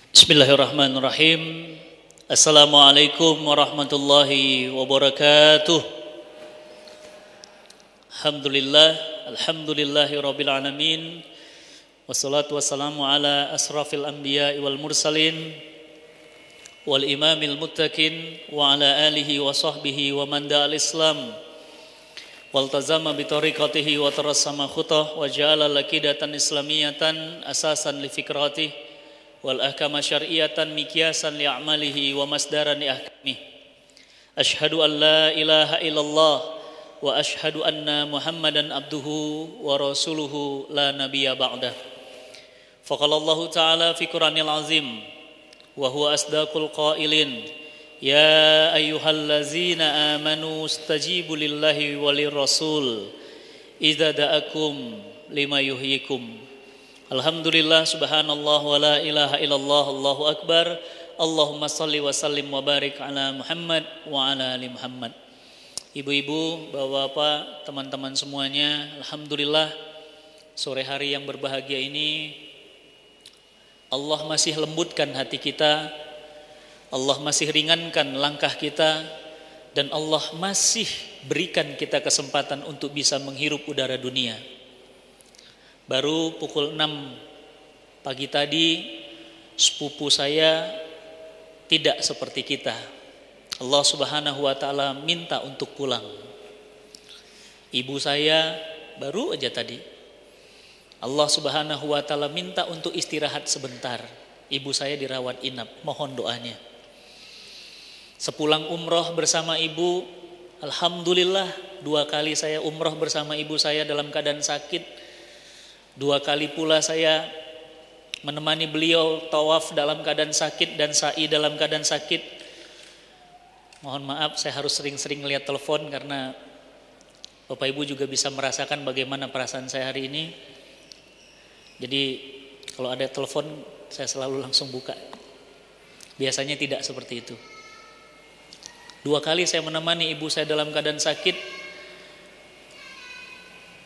Bismillahirrahmanirrahim. Assalamualaikum warahmatullahi wabarakatuh. Alhamdulillahi rabbil alamin. Wassalatu wassalamu ala asrafil anbiya'i wal mursalin wal imamil muttaqin wa ala alihi wa sahbihi wa man da'al islam waltazama bi tariqatihi wa tarassama khutah wa ja'ala lakidatan islamiyatan asasan li fikratihi wal ahkama syar'iyatan miqyasan li a'malihi wa masdaran li ahkamih. Asyhadu an la ilaha illallah wa asyhadu anna Muhammadan abduhu wa rasuluhu la nabiyya ba'dah. Faqala Allah Ta'ala fi Qur'anil azim wa huwa asdaqul qailin ya ayyuhallazina amanu istajibu lillahi walir rasul idza da'akum lima yuhyikum. Alhamdulillah, subhanallah, wa la ilaha illallah, Allahu akbar. Allahumma salli wa sallim wa barik ala Muhammad wa ala ali Muhammad. Ibu-ibu, bapak-bapak, teman-teman semuanya, alhamdulillah sore hari yang berbahagia ini Allah masih lembutkan hati kita, Allah masih ringankan langkah kita, dan Allah masih berikan kita kesempatan untuk bisa menghirup udara dunia. Baru pukul 6 pagi tadi sepupu saya tidak seperti kita. Allah Subhanahu wa taala minta untuk pulang. Ibu saya baru aja tadi Allah Subhanahu wa taala minta untuk istirahat sebentar. Ibu saya dirawat inap, mohon doanya. Sepulang umroh bersama ibu, alhamdulillah 2 kali saya umroh bersama ibu saya dalam keadaan sakit. 2 kali pula saya menemani beliau tawaf dalam keadaan sakit dan sa'i dalam keadaan sakit. Mohon maaf saya harus sering-sering lihat telepon karena Bapak Ibu juga bisa merasakan bagaimana perasaan saya hari ini. Jadi kalau ada telepon saya selalu langsung buka. Biasanya tidak seperti itu. 2 kali saya menemani ibu saya dalam keadaan sakit.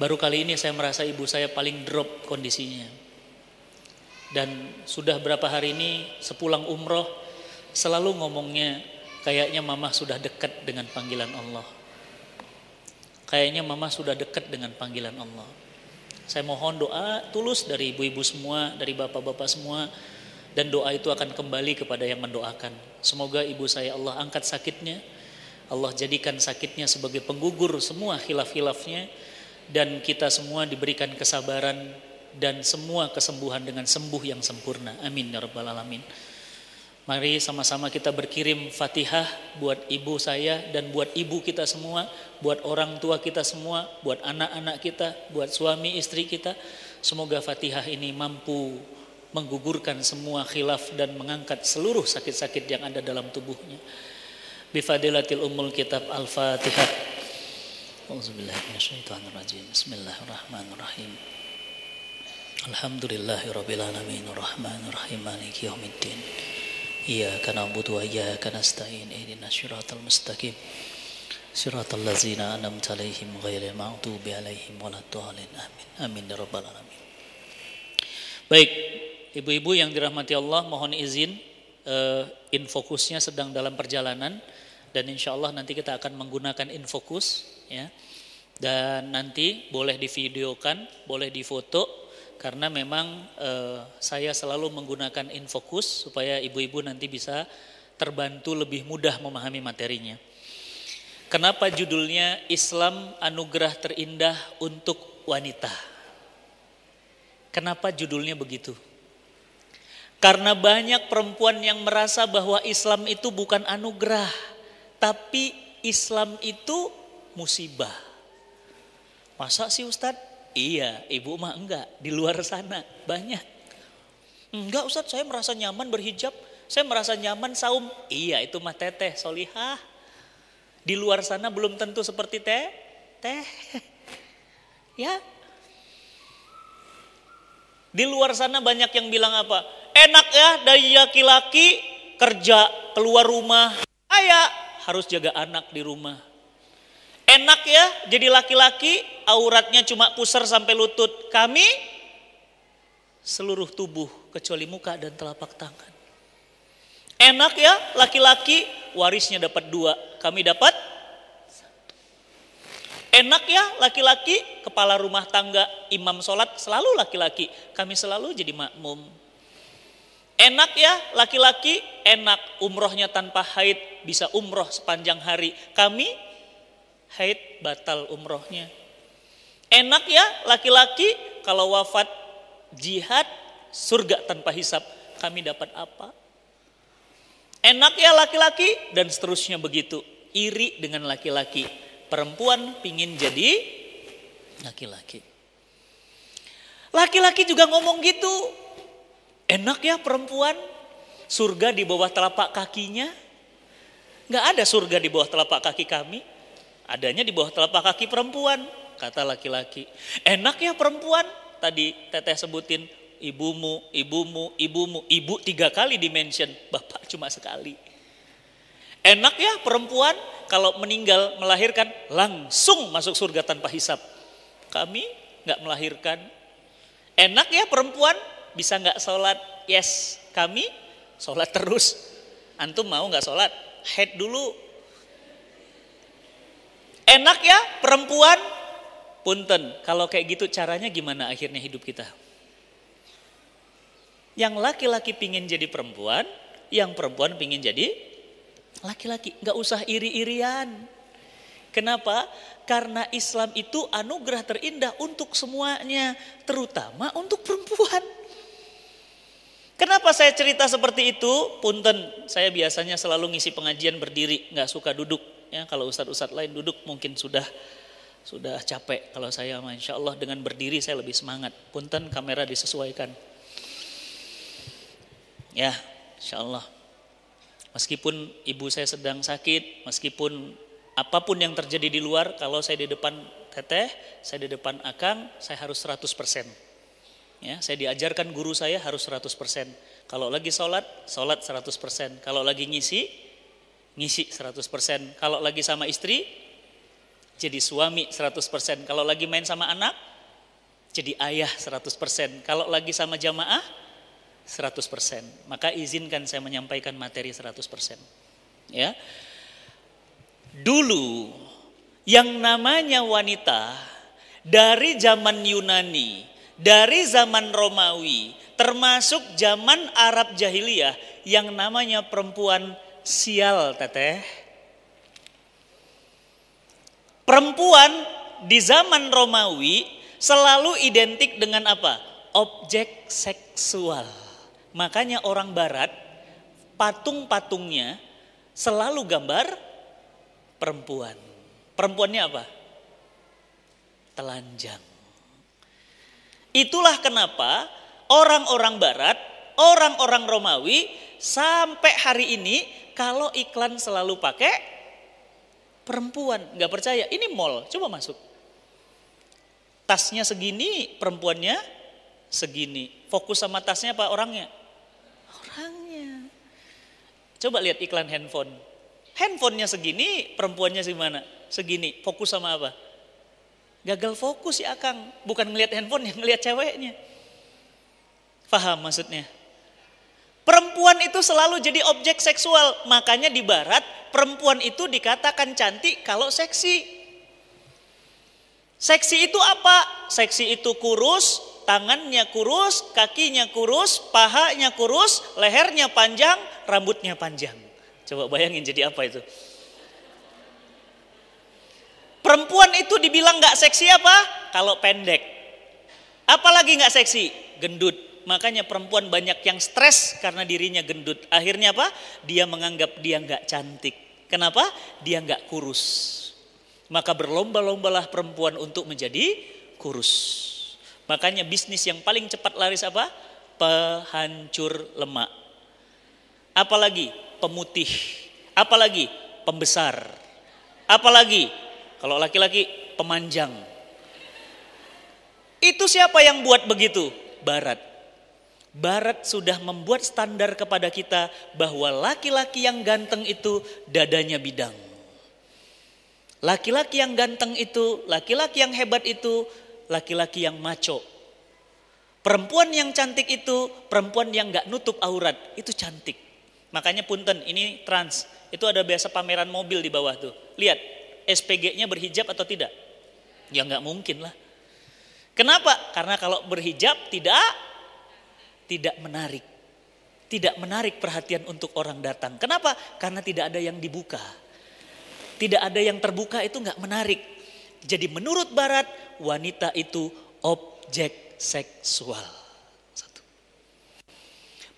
Baru kali ini saya merasa ibu saya paling drop kondisinya. Dan sudah berapa hari ini sepulang umroh selalu ngomongnya kayaknya mama sudah dekat dengan panggilan Allah. Kayaknya mama sudah dekat dengan panggilan Allah. Saya mohon doa tulus dari ibu-ibu semua, dari bapak-bapak semua, dan doa itu akan kembali kepada yang mendoakan. Semoga ibu saya Allah angkat sakitnya, Allah jadikan sakitnya sebagai penggugur semua khilaf-khilafnya, dan kita semua diberikan kesabaran dan semua kesembuhan dengan sembuh yang sempurna. Amin ya rabbal alamin. Mari sama-sama kita berkirim Fatihah buat ibu saya dan buat ibu kita semua, buat orang tua kita semua, buat anak-anak kita, buat suami istri kita. Semoga Fatihah ini mampu menggugurkan semua khilaf dan mengangkat seluruh sakit-sakit yang ada dalam tubuhnya. Bifadilatil ummul kitab Al-Fatihah. Auzubillahi minasyaitonirrajim. Bismillahirrahmanirrahim. Alhamdulillahirabbil alamin arrahmanirrahim maliki yaumiddin. Iyyaka na'budu wa iyyaka nasta'in ihdinas siratal mustaqim siratal ladzina an'amta 'alaihim ghairil maghdubi 'alaihim waladdallin. Amin. Amin ya rabbal alamin. Baik, ibu-ibu yang dirahmati Allah, mohon izin Infokusnya sedang dalam perjalanan dan insyaallah nanti kita akan menggunakan Infokus ya. Dan nanti boleh divideokan, boleh difoto. Karena memang saya selalu menggunakan Infokus supaya ibu-ibu nanti bisa terbantu lebih mudah memahami materinya. Kenapa judulnya Islam Anugerah Terindah untuk Wanita? Kenapa judulnya begitu? Karena banyak perempuan yang merasa bahwa Islam itu bukan anugerah, tapi Islam itu musibah. Masa sih Ustadz? Iya, ibu mah enggak, di luar sana banyak. Enggak Ustadz, saya merasa nyaman berhijab, saya merasa nyaman saum. Iya, itu mah teteh solihah. Di luar sana belum tentu seperti teh. Ya. Di luar sana banyak yang bilang apa? Enak ya dari laki-laki kerja keluar rumah, ayah harus jaga anak di rumah. Enak ya jadi laki-laki auratnya cuma pusar sampai lutut. Kami seluruh tubuh kecuali muka dan telapak tangan. Enak ya laki-laki warisnya dapat 2, kami dapat 1. Enak ya laki-laki kepala rumah tangga, imam sholat selalu laki-laki, kami selalu jadi makmum. Enak ya laki-laki, enak umrohnya tanpa haid, bisa umroh sepanjang hari, kami haid batal umrohnya. Enak ya laki-laki kalau wafat jihad surga tanpa hisab, kami dapat apa? Enak ya laki-laki dan seterusnya begitu. Iri dengan laki-laki. Perempuan pingin jadi laki-laki. Laki-laki juga ngomong gitu. Enak ya perempuan, surga di bawah telapak kakinya. Gak ada surga di bawah telapak kaki kami. Adanya di bawah telapak kaki perempuan, kata laki-laki. Enak ya perempuan, tadi teteh sebutin. Ibumu, ibumu, ibumu, ibu 3 kali dimention, bapak cuma sekali. Enak ya perempuan kalau meninggal melahirkan langsung masuk surga tanpa hisab. Kami gak melahirkan. Enak ya perempuan bisa gak sholat? Yes, kami sholat terus. Antum mau gak sholat? Head dulu. Enak ya perempuan? Punten, kalau kayak gitu caranya gimana akhirnya hidup kita? Yang laki-laki pingin jadi perempuan, yang perempuan pingin jadi laki-laki. Gak usah iri-irian. Kenapa? Karena Islam itu anugerah terindah untuk semuanya, terutama untuk perempuan. Kenapa saya cerita seperti itu? Punten, saya biasanya selalu ngisi pengajian berdiri, gak suka duduk. Ya, kalau ustadz-ustadz lain duduk mungkin sudah capek. Kalau saya Masya Allah dengan berdiri saya lebih semangat. Punten, kamera disesuaikan. Ya, insya Allah. Meskipun ibu saya sedang sakit, meskipun apapun yang terjadi di luar, kalau saya di depan teteh, saya di depan akang, saya harus 100%. Ya, saya diajarkan guru saya harus 100%. Kalau lagi sholat 100%. Kalau lagi ngisi 100%. Kalau lagi sama istri, jadi suami 100%. Kalau lagi main sama anak, jadi ayah 100%. Kalau lagi sama jamaah, 100%. Maka izinkan saya menyampaikan materi 100%. Ya. Dulu yang namanya wanita dari zaman Yunani, dari zaman Romawi, termasuk zaman Arab jahiliyah, yang namanya perempuan sial, teteh. Perempuan di zaman Romawi selalu identik dengan apa? Objek seksual. Makanya orang barat patung-patungnya selalu gambar perempuan. Perempuannya apa? Telanjang. Itulah kenapa orang-orang barat, orang-orang Romawi sampai hari ini kalau iklan selalu pakai perempuan. Gak percaya? Ini mall, coba masuk. Tasnya segini, perempuannya segini. Fokus sama tasnya apa orangnya? Orangnya. Coba lihat iklan handphone. Handphonenya segini, perempuannya gimana? Segini. Fokus sama apa? Gagal fokus ya Akang. Bukan ngelihat handphone, yang ngelihat ceweknya. Paham maksudnya? Perempuan itu selalu jadi objek seksual. Makanya di barat, perempuan itu dikatakan cantik kalau seksi. Seksi itu apa? Seksi itu kurus, tangannya kurus, kakinya kurus, pahanya kurus, lehernya panjang, rambutnya panjang. Coba bayangin jadi apa itu? Perempuan itu dibilang gak seksi apa? Kalau pendek. Apalagi gak seksi? Gendut. Makanya perempuan banyak yang stres karena dirinya gendut. Akhirnya apa? Dia menganggap dia gak cantik. Kenapa? Dia gak kurus. Maka berlomba-lombalah perempuan untuk menjadi kurus. Makanya bisnis yang paling cepat laris apa? Pehancur lemak. Apalagi pemutih. Apalagi pembesar. Apalagi kalau laki-laki pemanjang. Itu siapa yang buat begitu? Barat. Barat sudah membuat standar kepada kita bahwa laki-laki yang ganteng itu dadanya bidang. Laki-laki yang ganteng itu, laki-laki yang hebat itu, laki-laki yang maco. Perempuan yang cantik itu, perempuan yang gak nutup aurat, itu cantik. Makanya punten, ini Trans, itu ada biasa pameran mobil di bawah tuh. Lihat, SPG-nya berhijab atau tidak? Ya nggak mungkin lah. Kenapa? Karena kalau berhijab tidak menarik. Tidak menarik perhatian untuk orang datang. Kenapa? Karena tidak ada yang dibuka. Tidak ada yang terbuka, itu nggak menarik. Jadi menurut Barat, wanita itu objek seksual. Satu.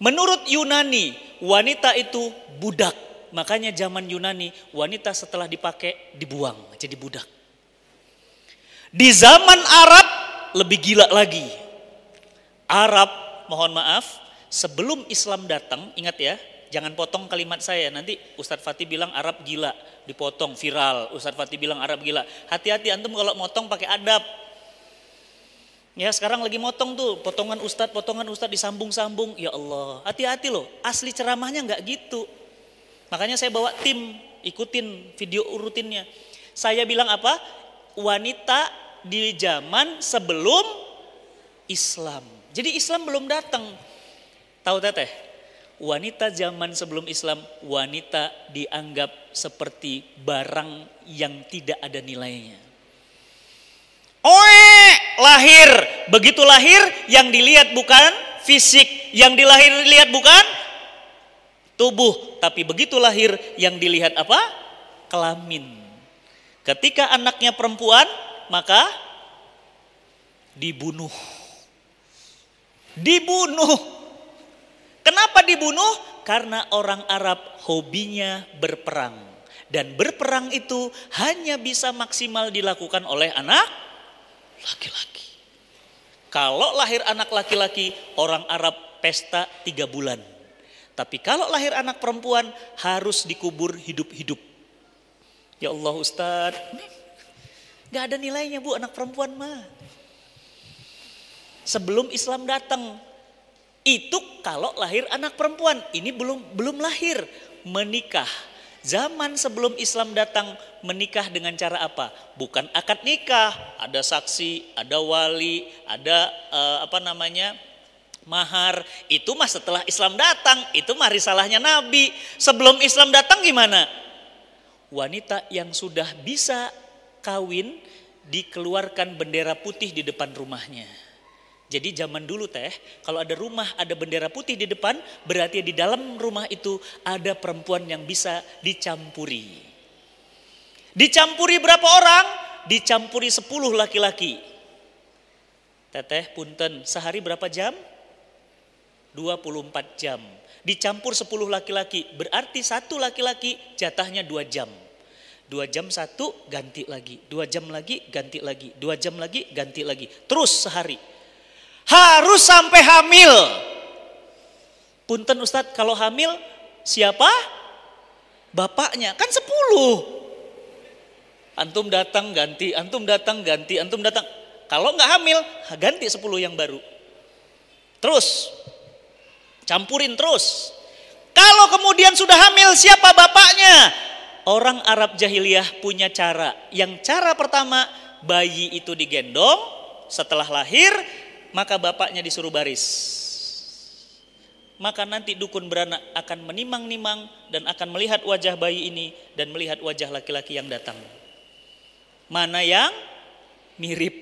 Menurut Yunani, wanita itu budak. Makanya zaman Yunani, wanita setelah dipakai dibuang, jadi budak. Di zaman Arab lebih gila lagi. Arab, mohon maaf, sebelum Islam datang, ingat ya, jangan potong kalimat saya. Nanti Ustadz Fatih bilang Arab gila, dipotong viral. Ustadz Fatih bilang Arab gila. Hati-hati antum kalau motong pakai adab. Ya sekarang lagi motong tuh, potongan Ustadz disambung-sambung. Ya Allah, hati-hati loh. Asli ceramahnya nggak gitu. Makanya saya bawa tim, ikutin video urutinnya. Saya bilang apa? Wanita di zaman sebelum Islam. Jadi Islam belum datang. Tahu teteh? Wanita zaman sebelum Islam, wanita dianggap seperti barang yang tidak ada nilainya. Lahir. Begitu lahir, yang dilihat bukan fisik. Yang dilihat bukan tubuh. Tapi begitu lahir, yang dilihat apa? Kelamin. Ketika anaknya perempuan, maka dibunuh. Kenapa dibunuh? Karena orang Arab hobinya berperang. Dan berperang itu hanya bisa maksimal dilakukan oleh anak laki-laki. Kalau lahir anak laki-laki, orang Arab pesta 3 bulan. Tapi kalau lahir anak perempuan, harus dikubur hidup-hidup. Ya Allah Ustadz, gak ada nilainya bu anak perempuan mah. Sebelum Islam datang, itu kalau lahir anak perempuan. Ini belum lahir, menikah. Zaman sebelum Islam datang, menikah dengan cara apa? Bukan akad nikah, ada saksi, ada wali, ada mahar. Itu mah setelah Islam datang, itu mah risalahnya Nabi. Sebelum Islam datang gimana? Wanita yang sudah bisa kawin dikeluarkan bendera putih di depan rumahnya. Jadi zaman dulu teh, kalau ada rumah ada bendera putih di depan, berarti di dalam rumah itu ada perempuan yang bisa dicampuri. Dicampuri berapa orang? Dicampuri 10 laki-laki. Teteh punten, sehari berapa jam? 24 jam. Dicampur 10 laki-laki, berarti satu laki-laki jatahnya 2 jam. 2 jam satu, ganti lagi. 2 jam lagi, ganti lagi. 2 jam lagi, ganti lagi. Terus sehari. Harus sampai hamil. Punten Ustadz, kalau hamil siapa? Bapaknya, kan 10. Antum datang ganti, antum datang ganti, antum datang. Kalau nggak hamil, ganti 10 yang baru. Terus, campurin terus. Kalau kemudian sudah hamil, siapa bapaknya? Orang Arab jahiliyah punya cara. Yang cara pertama, bayi itu digendong, setelah lahir, maka bapaknya disuruh baris. Maka nanti dukun beranak akan menimang-nimang dan akan melihat wajah bayi ini dan melihat wajah laki-laki yang datang. Mana yang mirip.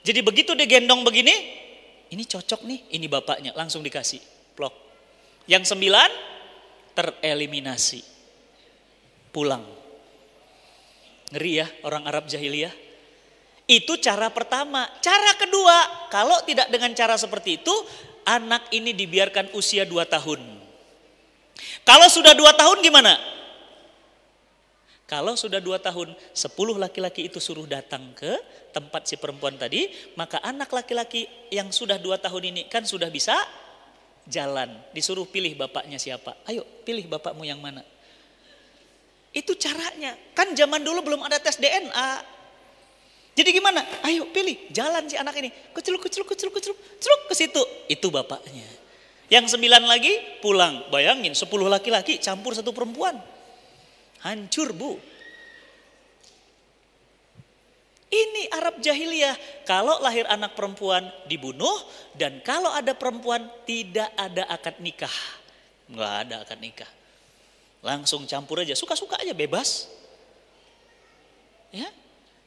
Jadi begitu digendong begini, ini cocok nih, ini bapaknya, langsung dikasih plok. Yang 9 tereliminasi. Pulang. Ngeri ya orang Arab jahiliyah. Itu cara pertama. Cara kedua, kalau tidak dengan cara seperti itu, anak ini dibiarkan usia 2 tahun. Kalau sudah 2 tahun gimana? Kalau sudah 2 tahun, 10 laki-laki itu suruh datang ke tempat si perempuan tadi, maka anak laki-laki yang sudah 2 tahun ini kan sudah bisa jalan. Disuruh pilih bapaknya siapa. Ayo pilih bapakmu yang mana. Itu caranya. Kan zaman dulu belum ada tes DNA. Jadi gimana? Ayo pilih, jalan si anak ini. Keceluk ke situ. Itu bapaknya. Yang 9 lagi pulang. Bayangin 10 laki-laki campur 1 perempuan. Hancur bu. Ini Arab jahiliyah. Kalau lahir anak perempuan dibunuh. Dan kalau ada perempuan tidak ada akad nikah. Nggak ada akad nikah. Langsung campur aja, suka-suka aja, bebas. Ya.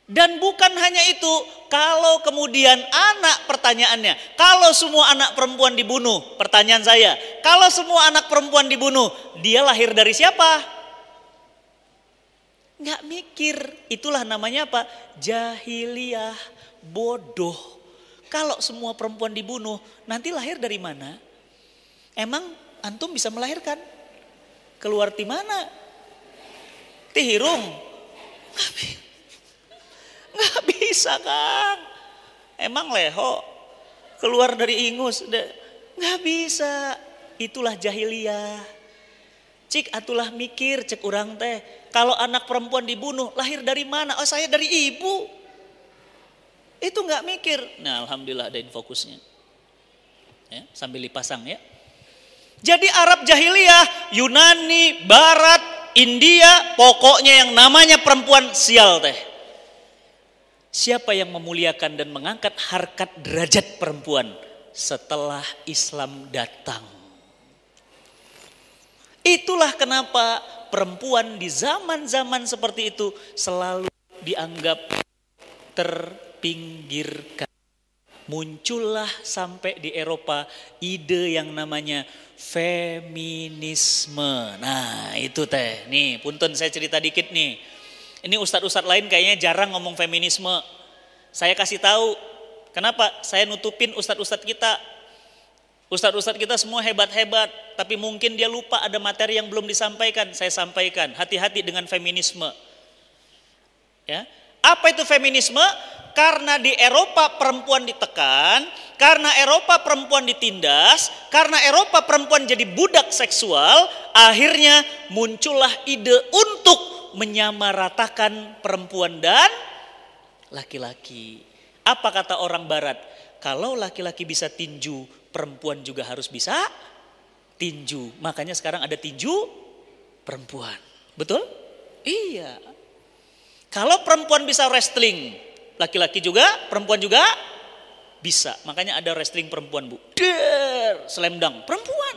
Dan bukan hanya itu, kalau kemudian anak, pertanyaannya, kalau semua anak perempuan dibunuh, pertanyaan saya, kalau semua anak perempuan dibunuh, dia lahir dari siapa? Nggak mikir, itulah namanya apa? Jahiliyah, bodoh. Kalau semua perempuan dibunuh, nanti lahir dari mana? Emang antum bisa melahirkan? Keluar di mana? Tihirung? Nggak bisa, Kang. Emang leho keluar dari ingus? Nggak bisa. Itulah jahiliyah. Cik atulah mikir, cek urang teh. Kalau anak perempuan dibunuh, lahir dari mana? Oh, saya dari ibu. Itu nggak mikir. Nah, alhamdulillah ada fokusnya. Ya, sambil dipasang ya. Jadi Arab jahiliyah, Yunani, Barat, India, pokoknya yang namanya perempuan sial teh. Siapa yang memuliakan dan mengangkat harkat derajat perempuan setelah Islam datang? Itulah kenapa perempuan di zaman-zaman seperti itu selalu dianggap terpinggirkan. Muncullah sampai di Eropa ide yang namanya feminisme. Nah itu teh, nih punten saya cerita dikit nih. Ini ustadz-ustadz lain kayaknya jarang ngomong feminisme. Saya kasih tahu, kenapa? Saya nutupin ustadz-ustadz kita. Ustadz-ustadz kita semua hebat-hebat, tapi mungkin dia lupa ada materi yang belum disampaikan. Saya sampaikan, hati-hati dengan feminisme. Ya, apa itu feminisme? Karena di Eropa perempuan ditekan, karena Eropa perempuan ditindas, karena Eropa perempuan jadi budak seksual, akhirnya muncullah ide untuk menyamaratakan perempuan dan laki-laki. Apa kata orang barat? Kalau laki-laki bisa tinju, perempuan juga harus bisa tinju. Makanya sekarang ada tinju perempuan. Betul? Iya. Kalau perempuan bisa wrestling, laki-laki juga, perempuan juga bisa. Makanya ada wrestling perempuan, Bu. Slam dunk perempuan.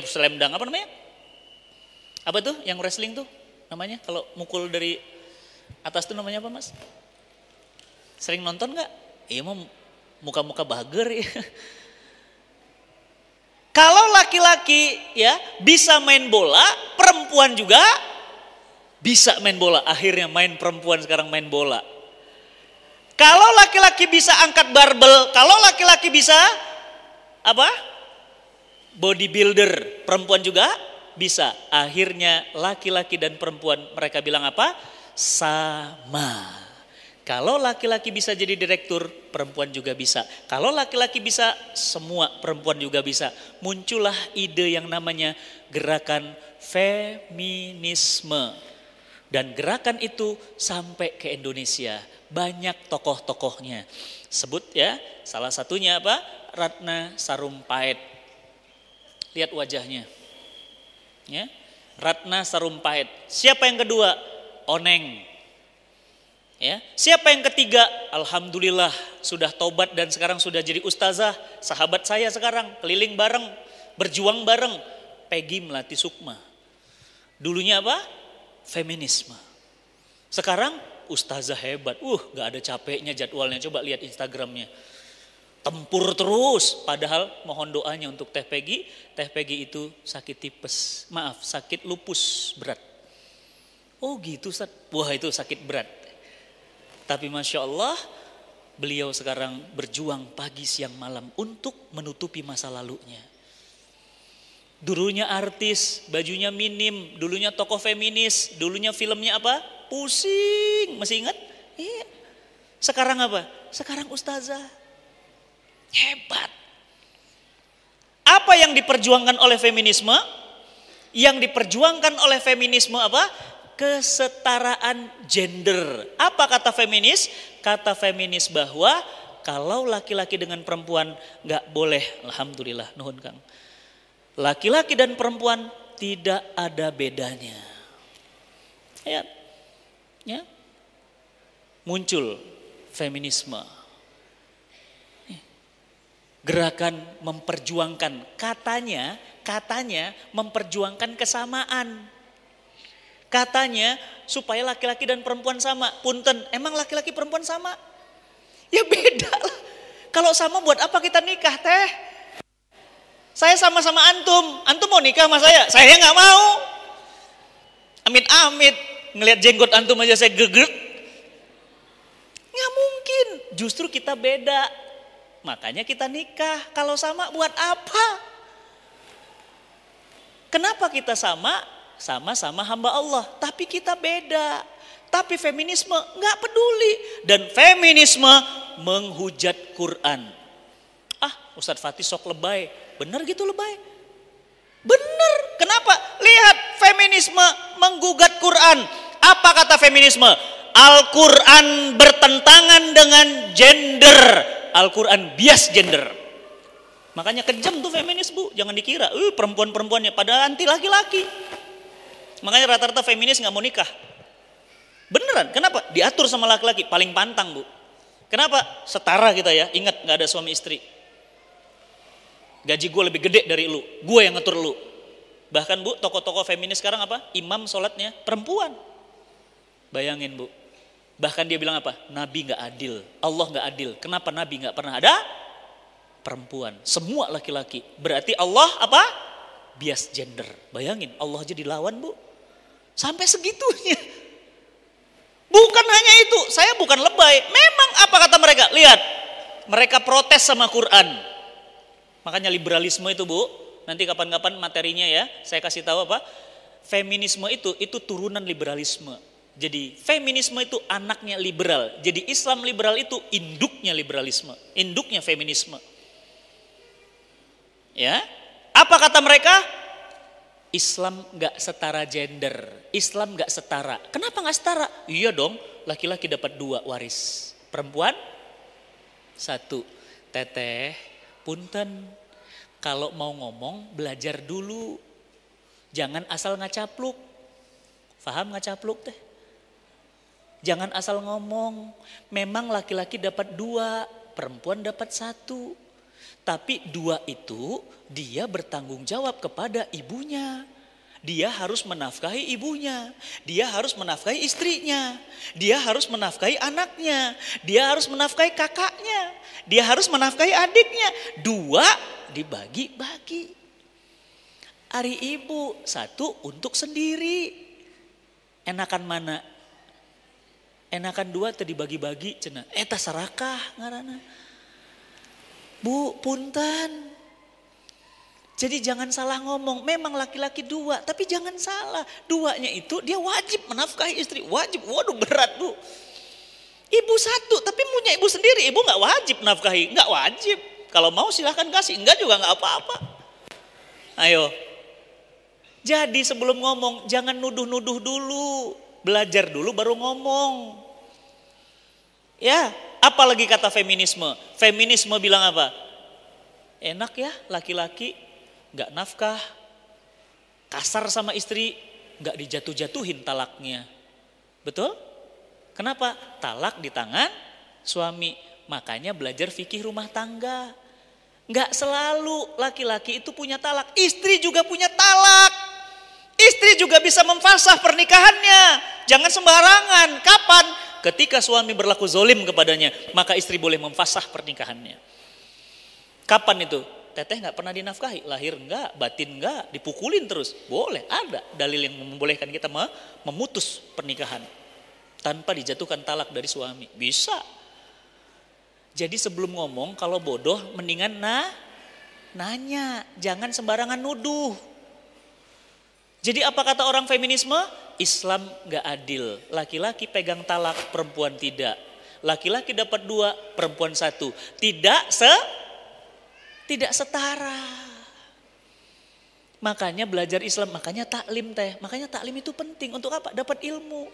Slam dunk apa namanya? Apa tuh yang wrestling tuh? Namanya kalau mukul dari atas tuh namanya apa, Mas? Sering nonton nggak? Iya mau muka-muka bager ya. Kalau laki-laki ya bisa main bola, perempuan juga bisa main bola. Akhirnya main perempuan sekarang main bola. Kalau laki-laki bisa angkat barbel, kalau laki-laki bisa apa? Bodybuilder, perempuan juga bisa. Akhirnya laki-laki dan perempuan mereka bilang apa? Sama. Kalau laki-laki bisa jadi direktur, perempuan juga bisa. Kalau laki-laki bisa, semua perempuan juga bisa. Muncullah ide yang namanya gerakan feminisme. Dan gerakan itu sampai ke Indonesia. Banyak tokoh-tokohnya. Sebut ya, salah satunya apa? Ratna Sarumpait. Lihat wajahnya. Ya, Ratna Sarumpait. Siapa yang kedua? Oneng. Ya, siapa yang ketiga? Alhamdulillah sudah tobat dan sekarang sudah jadi ustazah. Sahabat saya sekarang keliling bareng, berjuang bareng. Peggy Melati Sukma. Dulunya apa? Feminisme. Sekarang ustazah hebat. Gak ada capeknya jadwalnya. Coba lihat Instagramnya. Tempur terus, padahal mohon doanya untuk Teh Peggy. Teh Peggy itu sakit tipes, sakit lupus berat. Oh gitu Ustaz, wah itu sakit berat. Tapi Masya Allah, beliau sekarang berjuang pagi siang malam untuk menutupi masa lalunya. Dulunya artis, bajunya minim, dulunya tokoh feminis, dulunya filmnya apa? Pusing, masih ingat? Iya. Sekarang apa? Sekarang ustazah. Hebat. Apa yang diperjuangkan oleh feminisme? Yang diperjuangkan oleh feminisme apa? Kesetaraan gender. Apa kata feminis? Kata feminis bahwa kalau laki-laki dengan perempuan gak boleh, alhamdulillah, nuhun Kang. Laki-laki dan perempuan tidak ada bedanya. Ya. Muncul feminisme. Gerakan memperjuangkan, katanya katanya memperjuangkan kesamaan. Katanya supaya laki-laki dan perempuan sama. Punten, emang laki-laki perempuan sama? Ya beda lah. Kalau sama buat apa kita nikah teh? Saya sama-sama antum. Antum mau nikah sama saya? Saya nggak mau. Amit-amit. Ngelihat jenggot antum aja saya geget. Nggak mungkin. Justru kita beda. Makanya kita nikah. Kalau sama buat apa? Kenapa kita sama? Sama-sama hamba Allah. Tapi kita beda. Tapi feminisme nggak peduli. Dan feminisme menghujat Quran. Ustadz Fatih sok lebay. Bener gitu lebay? Bener. Kenapa? Lihat feminisme menggugat Quran. Apa kata feminisme? Al-Quran bertentangan dengan gender. Al-Quran bias gender. Makanya kejam tuh feminis bu. Jangan dikira perempuan-perempuannya pada anti laki-laki. Makanya rata-rata feminis gak mau nikah. Beneran, kenapa? Diatur sama laki-laki, paling pantang bu. Kenapa? Setara kita ya, ingat gak ada suami istri. Gaji gue lebih gede dari lu, gue yang ngatur lu. Bahkan bu, tokoh-tokoh feminis sekarang apa? Imam sholatnya perempuan. Bayangin bu. Bahkan dia bilang apa? Nabi gak adil, Allah gak adil. Kenapa Nabi gak pernah ada? Perempuan, semua laki-laki. Berarti Allah apa? Bias gender. Bayangin, Allah aja dilawan bu. Sampai segitunya. Bukan hanya itu, saya bukan lebay. Memang apa kata mereka? Lihat, mereka protes sama Quran. Makanya liberalisme itu bu, nanti kapan-kapan materinya ya, saya kasih tahu apa. Feminisme itu turunan liberalisme. Jadi feminisme itu anaknya liberal. Jadi Islam liberal itu induknya liberalisme, induknya feminisme. Ya, apa kata mereka? Islam gak setara gender, Islam gak setara. Kenapa gak setara? Iya dong, laki-laki dapat 2 waris, perempuan 1. Teteh, punten, kalau mau ngomong belajar dulu, jangan asal ngacapluk. Paham ngacapluk teh? Jangan asal ngomong. Memang laki-laki dapat 2, perempuan dapat 1. Tapi 2 itu dia bertanggung jawab kepada ibunya. Dia harus menafkahi ibunya. Dia harus menafkahi istrinya. Dia harus menafkahi anaknya. Dia harus menafkahi kakaknya. Dia harus menafkahi adiknya. 2 dibagi-bagi. Ari ibu 1 untuk sendiri. Enakan mana? Enakan 2 tadi dibagi-bagi cenah. Eta serakah ngaranna. Bu, punten. Jadi jangan salah ngomong. Memang laki-laki 2, tapi jangan salah. 2-nya itu dia wajib menafkahi istri. Wajib, waduh berat bu. Ibu 1, tapi punya ibu sendiri. Ibu gak wajib nafkahi, gak wajib. Kalau mau silahkan kasih, enggak juga gak apa-apa. Ayo. Jadi sebelum ngomong, jangan nuduh-nuduh dulu. Belajar dulu baru ngomong. Ya, apalagi kata feminisme. Feminisme bilang apa? Enak ya laki-laki gak nafkah, kasar sama istri, gak dijatuh-jatuhin talaknya. Betul? Kenapa? Talak di tangan suami. Makanya belajar fikih rumah tangga. Gak selalu laki-laki itu punya talak. Istri juga punya talak. Istri juga bisa memfasah pernikahannya. Jangan sembarangan. Kapan? Ketika suami berlaku zolim kepadanya, maka istri boleh memfasah pernikahannya. Kapan itu? Teteh gak pernah dinafkahi, lahir enggak, batin enggak, dipukulin terus. Boleh, ada dalil yang membolehkan kita memutus pernikahan tanpa dijatuhkan talak dari suami. Bisa. Jadi sebelum ngomong, kalau bodoh mendingan nanya, jangan sembarangan nuduh. Jadi apa kata orang feminisme? Islam gak adil. Laki-laki pegang talak, perempuan tidak. Laki-laki dapat 2, perempuan 1. Tidak setara. Makanya belajar Islam, makanya taklim teh. Makanya taklim itu penting. Untuk apa? Dapat ilmu.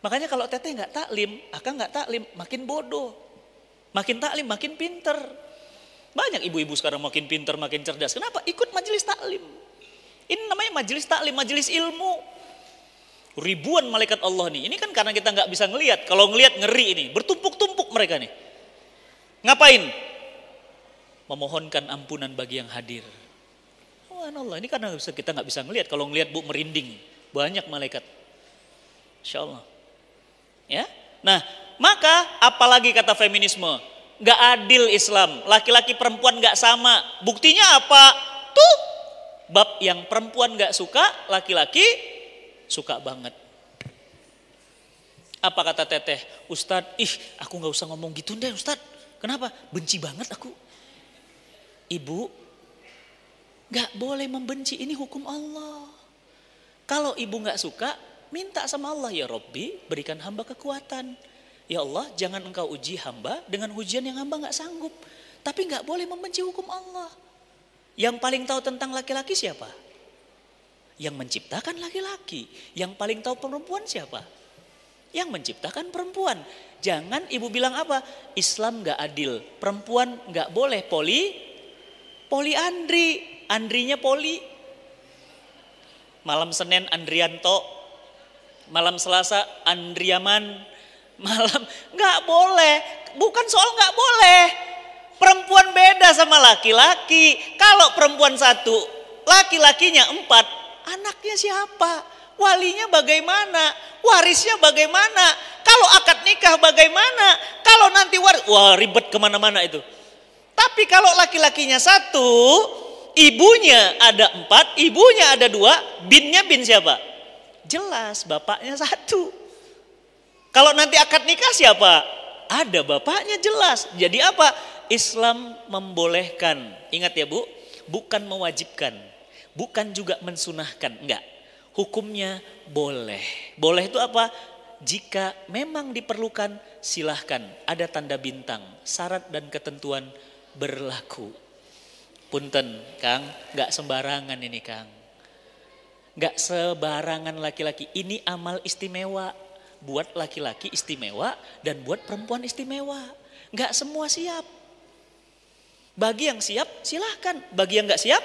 Makanya kalau teteh gak taklim, akang gak taklim, makin bodoh. Makin taklim, makin pinter. Banyak ibu-ibu sekarang makin pinter, makin cerdas. Kenapa? Ikut majelis taklim. Ini namanya majelis taklim, majelis ilmu. Ribuan malaikat Allah nih. Ini kan karena kita gak bisa ngelihat. Kalau ngelihat ngeri ini. Bertumpuk-tumpuk mereka nih. Ngapain? Memohonkan ampunan bagi yang hadir. Subhanallah, ini karena kita nggak bisa ngelihat. Kalau ngelihat Bu merinding, banyak malaikat. Insya Allah. Ya, nah maka apalagi kata feminisme, nggak adil Islam, laki-laki perempuan nggak sama. Buktinya apa? Tuh bab yang perempuan nggak suka, laki-laki suka banget. Apa kata Teteh? Ustadz, aku nggak usah ngomong gitu deh Ustadz. Kenapa? Benci banget aku. Ibu, nggak boleh membenci, ini hukum Allah. Kalau ibu nggak suka, minta sama Allah, ya Robbi, berikan hamba kekuatan. Ya Allah, jangan engkau uji hamba dengan ujian yang hamba nggak sanggup. Tapi nggak boleh membenci hukum Allah. Yang paling tahu tentang laki-laki siapa? Yang menciptakan laki-laki. Yang paling tahu perempuan siapa? Yang menciptakan perempuan. Jangan ibu bilang apa? Islam nggak adil. Perempuan nggak boleh poliandri. Andrinya poli. Malam Senin Andrianto. Malam Selasa Andriaman. Malam nggak boleh. Bukan soal nggak boleh. Perempuan beda sama laki-laki. Kalau perempuan satu, laki-lakinya 4, anaknya siapa? Walinya bagaimana? Warisnya bagaimana? Kalau akad nikah bagaimana? Kalau nanti wah ribet kemana-mana itu. Tapi kalau laki-lakinya 1, ibunya ada 4, ibunya ada 2, binnya bin siapa? Jelas bapaknya 1. Kalau nanti akad nikah siapa? Ada bapaknya jelas. Jadi apa? Islam membolehkan. Ingat ya Bu, bukan mewajibkan. Bukan juga mensunahkan. Enggak. Hukumnya boleh. Boleh itu apa? Jika memang diperlukan silahkan. Ada tanda bintang. Syarat dan ketentuan berlaku. Punten Kang, enggak sembarangan ini Kang. Enggak sebarangan laki-laki. Ini amal istimewa. Buat laki-laki istimewa dan buat perempuan istimewa. Enggak semua siap. Bagi yang siap silahkan. Bagi yang enggak siap,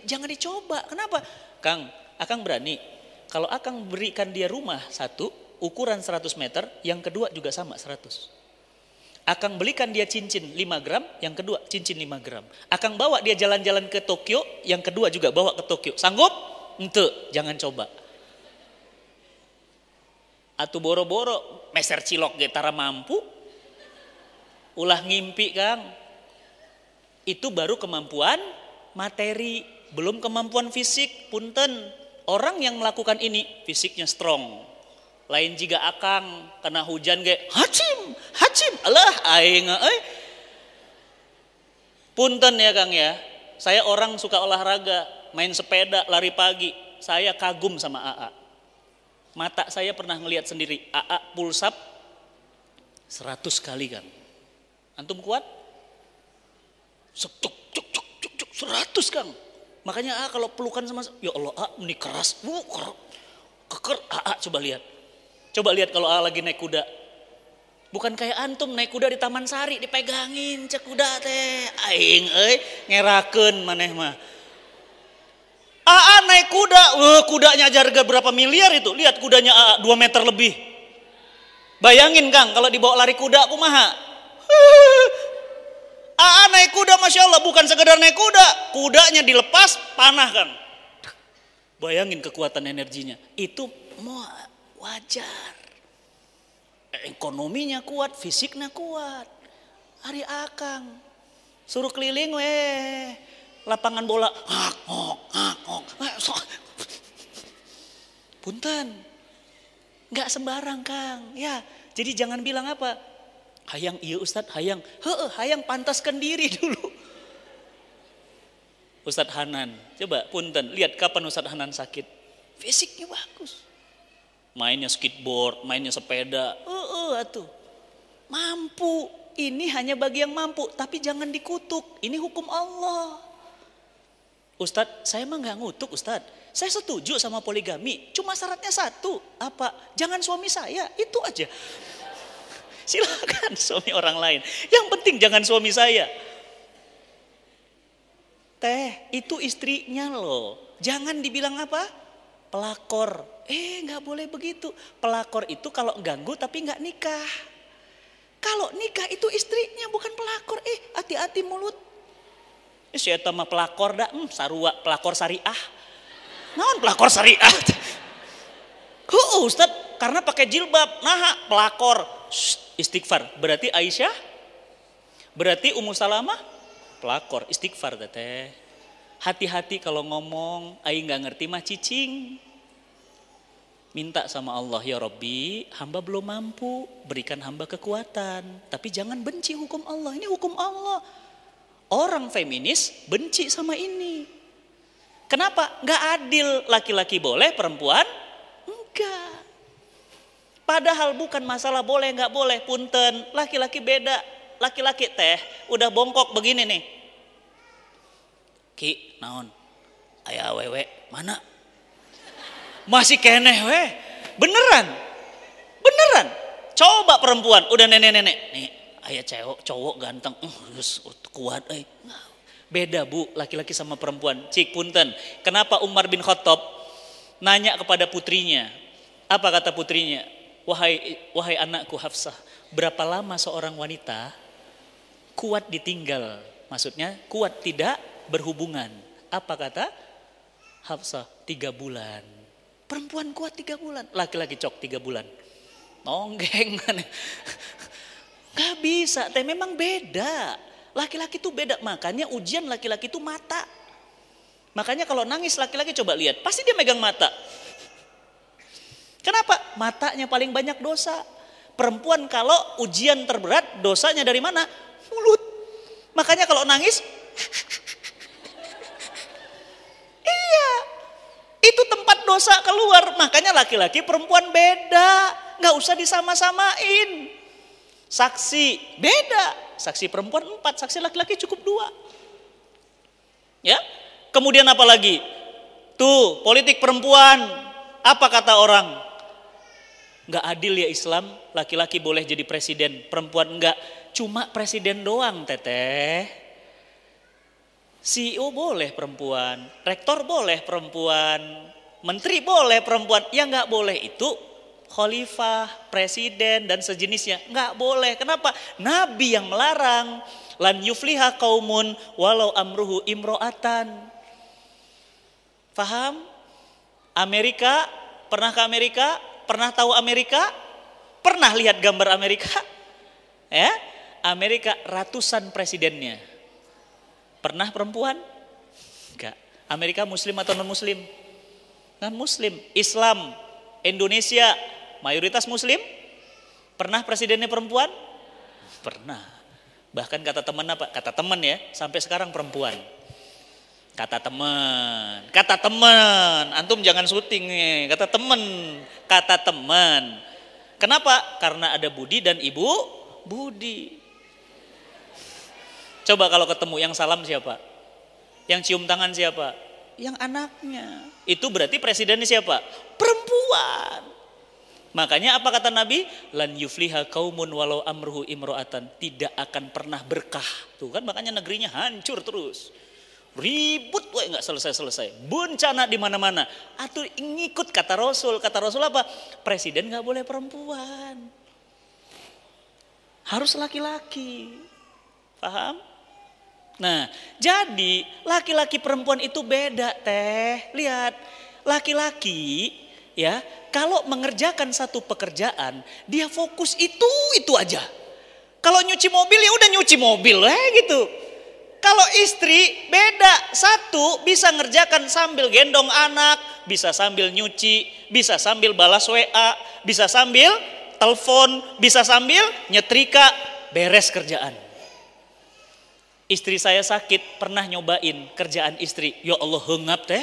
jangan dicoba. Kenapa? Kang, Akang berani. Kalau Akang berikan dia rumah 1, ukuran 100 meter, yang kedua juga sama 100. Akang belikan dia cincin 5 gram, yang kedua cincin 5 gram. Akang bawa dia jalan-jalan ke Tokyo, yang kedua juga bawa ke Tokyo. Sanggup? Ente, jangan coba. Atu boro-boro, meser cilok getara mampu. Ulah ngimpi Kang. Itu baru kemampuan materi, belum kemampuan fisik. Punten, orang yang melakukan ini fisiknya strong. Lain jika Akang kena hujan hacim, alah aing Punten ya Kang ya. Saya orang suka olahraga, main sepeda, lari pagi. Saya kagum sama AA. Mata saya pernah ngelihat sendiri, AA pull up 100 kali Kang. Antum kuat? 100 Kang. Makanya kalau pelukan sama, ya Allah ini keras, keker. Coba lihat. Coba lihat kalau lagi naik kuda. Bukan kayak antum naik kuda di Taman Sari dipegangin cek kuda teh. Aing ngerakeun maneh mah. Naik kuda, kudanya harga berapa miliar itu? Lihat kudanya 2 meter lebih. Bayangin Kang kalau dibawa lari kuda kumaha? Naik kuda Masya Allah, bukan sekedar naik kuda, kudanya dilepas panah Kang. Bayangin kekuatan energinya. Itu wajar. Ekonominya kuat, fisiknya kuat. Hari Akang suruh keliling lapangan bola, ngok. Punten, nggak sembarang Kang. Ya, jadi jangan bilang apa, hayang iya Ustadz, hayang pantaskan diri dulu. Ustadz Hanan, coba punten, lihat kapan Ustadz Hanan sakit, fisiknya bagus, mainnya skateboard, mainnya sepeda, atuh, mampu. Ini hanya bagi yang mampu, tapi jangan dikutuk. Ini hukum Allah. Ustadz, saya mah nggak ngutuk Ustadz. Saya setuju sama poligami. Cuma syaratnya 1, apa? Jangan suami saya, itu aja. Silakan suami orang lain. Yang penting jangan suami saya. Teh, itu istrinya loh. Jangan dibilang apa? Pelakor. Nggak boleh begitu. Pelakor itu kalau ganggu tapi nggak nikah. Kalau nikah itu istrinya bukan pelakor. Hati-hati mulut. Si eta mah pelakor dah, sarua pelakor syariah. Naon pelakor syariah? Ustaz, karena pakai jilbab. Nah, pelakor. Istighfar. Berarti Aisyah? Berarti Ummu Salamah? Pelakor. Istighfar teh. Hati-hati kalau ngomong, aing nggak ngerti mah cicing. Minta sama Allah, ya Rabbi, hamba belum mampu, berikan hamba kekuatan. Tapi jangan benci hukum Allah, ini hukum Allah. Orang feminis benci sama ini. Kenapa? Nggak adil, laki-laki boleh, perempuan enggak. Padahal bukan masalah boleh nggak boleh, punten, laki-laki beda. Laki-laki teh udah bongkok begini nih. Ki, naon? Aya awewe, mana? Masih keneh weh. Beneran. Coba perempuan, udah nenek-nenek. Nih, aya cowok ganteng. Kuat euy. Beda Bu, laki-laki sama perempuan. Cik punten, kenapa Umar bin Khattab nanya kepada putrinya? Apa kata putrinya? Wahai anakku Hafsah, berapa lama seorang wanita kuat ditinggal? Maksudnya kuat tidak berhubungan. Apa kata Hafsah? 3 bulan. Perempuan kuat 3 bulan, laki-laki cok 3 bulan. Nonggeng. Gak bisa, teh memang beda. Laki-laki itu beda, makanya ujian laki-laki itu mata. Makanya kalau nangis laki-laki coba lihat, pasti dia megang mata. Kenapa? Matanya paling banyak dosa. Perempuan kalau ujian terberat, dosanya dari mana? Mulut. Makanya kalau nangis, iya, itu tempat dosa keluar. Makanya laki-laki perempuan beda, nggak usah disama-samain. Saksi beda. Saksi perempuan 4, saksi laki-laki cukup 2. Ya. Kemudian apa lagi? Tuh, politik perempuan. Apa kata orang? Nggak adil ya Islam, laki-laki boleh jadi presiden, perempuan enggak. Cuma presiden doang, teteh. CEO boleh perempuan, rektor boleh perempuan, menteri boleh perempuan. Yang nggak boleh itu khalifah, presiden dan sejenisnya, nggak boleh. Kenapa? Nabi yang melarang. Lan yufliha qaumun walau amruhu imro'atan. Faham? Amerika, pernah ke Amerika? Pernah tahu Amerika? Pernah lihat gambar Amerika? Ya, Amerika ratusan presidennya. Pernah perempuan? Enggak. Amerika muslim atau non muslim? Non muslim. Islam, Indonesia mayoritas muslim. Pernah presidennya perempuan? Pernah. Bahkan kata teman apa? Kata teman ya, sampai sekarang perempuan. Kata teman, antum jangan syuting nih. Kata teman. Kenapa? Karena ada Budi dan Ibu Budi. Coba kalau ketemu yang salam siapa? Yang cium tangan siapa? Yang anaknya. Itu berarti presidennya siapa? Perempuan. Makanya apa kata Nabi? Lan yufliha qaumun walau amruhu imro'atan. Tidak akan pernah berkah. Tuh kan makanya negerinya hancur terus. Ribut nggak selesai. Bencana di mana-mana. Atau ngikut kata Rasul. Kata Rasul apa? Presiden nggak boleh perempuan. Harus laki-laki. Paham? Nah, jadi laki-laki perempuan itu beda, teh. Lihat, laki-laki ya, kalau mengerjakan satu pekerjaan, dia fokus itu aja. Kalau nyuci mobil ya udah nyuci mobil gitu. Kalau istri beda, satu bisa ngerjakan sambil gendong anak, bisa sambil nyuci, bisa sambil balas WA, bisa sambil telepon, bisa sambil nyetrika, beres kerjaan. Istri saya sakit, pernah nyobain kerjaan istri. Ya Allah hengap teh.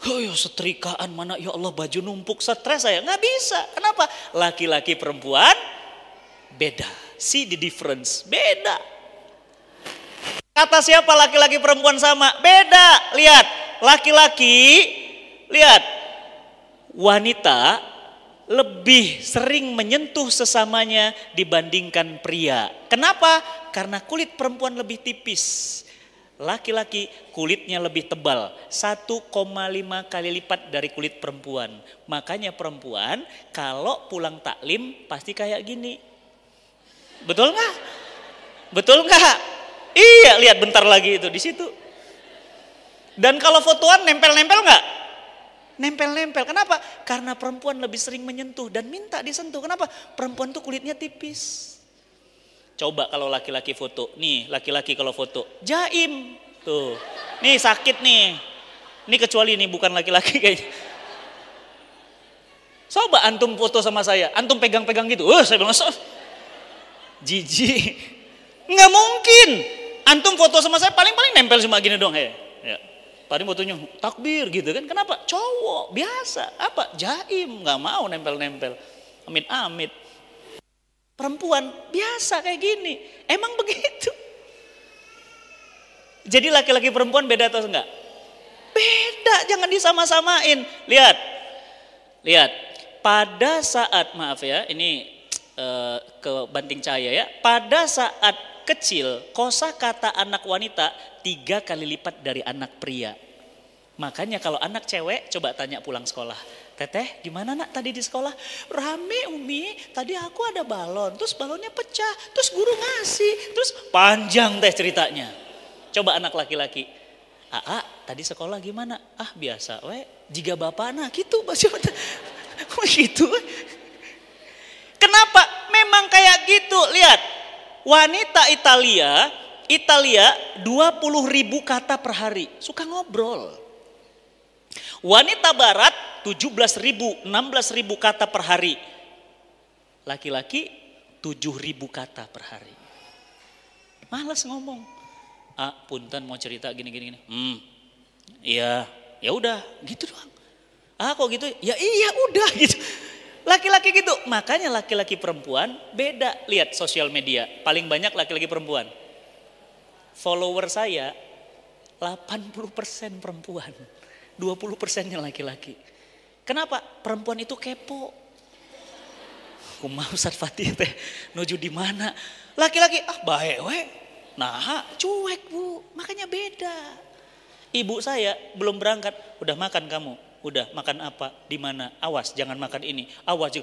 Oh ya setrikaan mana, ya Allah baju numpuk, stres saya. Nggak bisa, kenapa? Laki-laki perempuan beda. See the difference, beda. Kata siapa laki-laki perempuan sama? Beda. Lihat, laki-laki, lihat, wanita lebih sering menyentuh sesamanya dibandingkan pria. Kenapa? Karena kulit perempuan lebih tipis. Laki-laki kulitnya lebih tebal, 1,5 kali lipat dari kulit perempuan. Makanya perempuan kalau pulang taklim pasti kayak gini. Betul nggak? Betul nggak? Iya, lihat bentar lagi itu di situ. Dan kalau fotoan nempel-nempel nggak? Nempel-nempel. Kenapa? Karena perempuan lebih sering menyentuh dan minta disentuh. Kenapa? Perempuan tuh kulitnya tipis. Coba kalau laki-laki foto. Nih, laki-laki kalau foto. Jaim. Tuh. Nih sakit nih. Ini kecuali nih bukan laki-laki kayaknya. Coba antum foto sama saya. Antum pegang-pegang gitu. Saya bilang, jijik. Nggak mungkin. Antum foto sama saya paling-paling nempel cuma gini dong. Ya. Paling fotonya takbir gitu kan. Kenapa? Cowok biasa. Apa? Jaim. Nggak mau nempel-nempel. Amit-amit. Perempuan biasa kayak gini. Emang begitu. Jadi laki-laki perempuan beda atau enggak? Beda. Jangan disama-samain. Lihat. Pada saat, maaf ya. Ini ke banting cahaya ya. Pada saat kecil, kosakata anak wanita 3 kali lipat dari anak pria. Makanya kalau anak cewek coba tanya pulang sekolah. Teteh gimana nak tadi di sekolah? Rame Umi, tadi aku ada balon, terus balonnya pecah, terus guru ngasih, terus panjang teh ceritanya. Coba anak laki-laki. Tadi sekolah gimana? Biasa jika bapak nah gitu. Gitu. Kenapa? Memang kayak gitu. Lihat. Wanita Italia 20.000 kata per hari. Suka ngobrol. Wanita Barat 17.000, 16.000 kata per hari. Laki-laki 7.000 kata per hari. Malas ngomong. Punten mau cerita gini. Iya, ya udah gitu doang. Kok gitu? Ya iya udah gitu. Laki-laki gitu, makanya laki-laki perempuan beda. Lihat sosial media, paling banyak laki-laki perempuan. Follower saya 80% perempuan, 20%-nya laki-laki. Kenapa? Perempuan itu kepo. Kumaha Ustaz Fatih teh nuju di mana? Laki-laki baik Nah, cuek Bu, makanya beda. Ibu saya belum berangkat, udah makan kamu? Udah, makan apa? Di mana? Awas, jangan makan ini. Awas.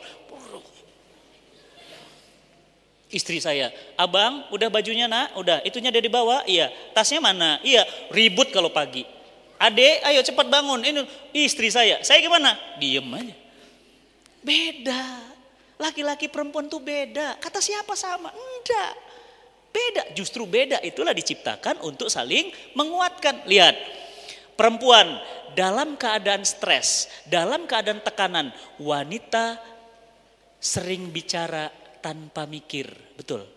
Istri saya, abang, udah bajunya nak? Udah, itunya dia dibawa? Iya. Tasnya mana? Iya. Ribut kalau pagi. Adek, ayo cepat bangun. Ini istri saya gimana? Diem aja. Beda. Laki-laki perempuan tuh beda. Kata siapa sama? Enggak. Beda. Justru beda. Itulah diciptakan untuk saling menguatkan. Lihat. Perempuan dalam keadaan stres, dalam keadaan tekanan, wanita sering bicara tanpa mikir, betul.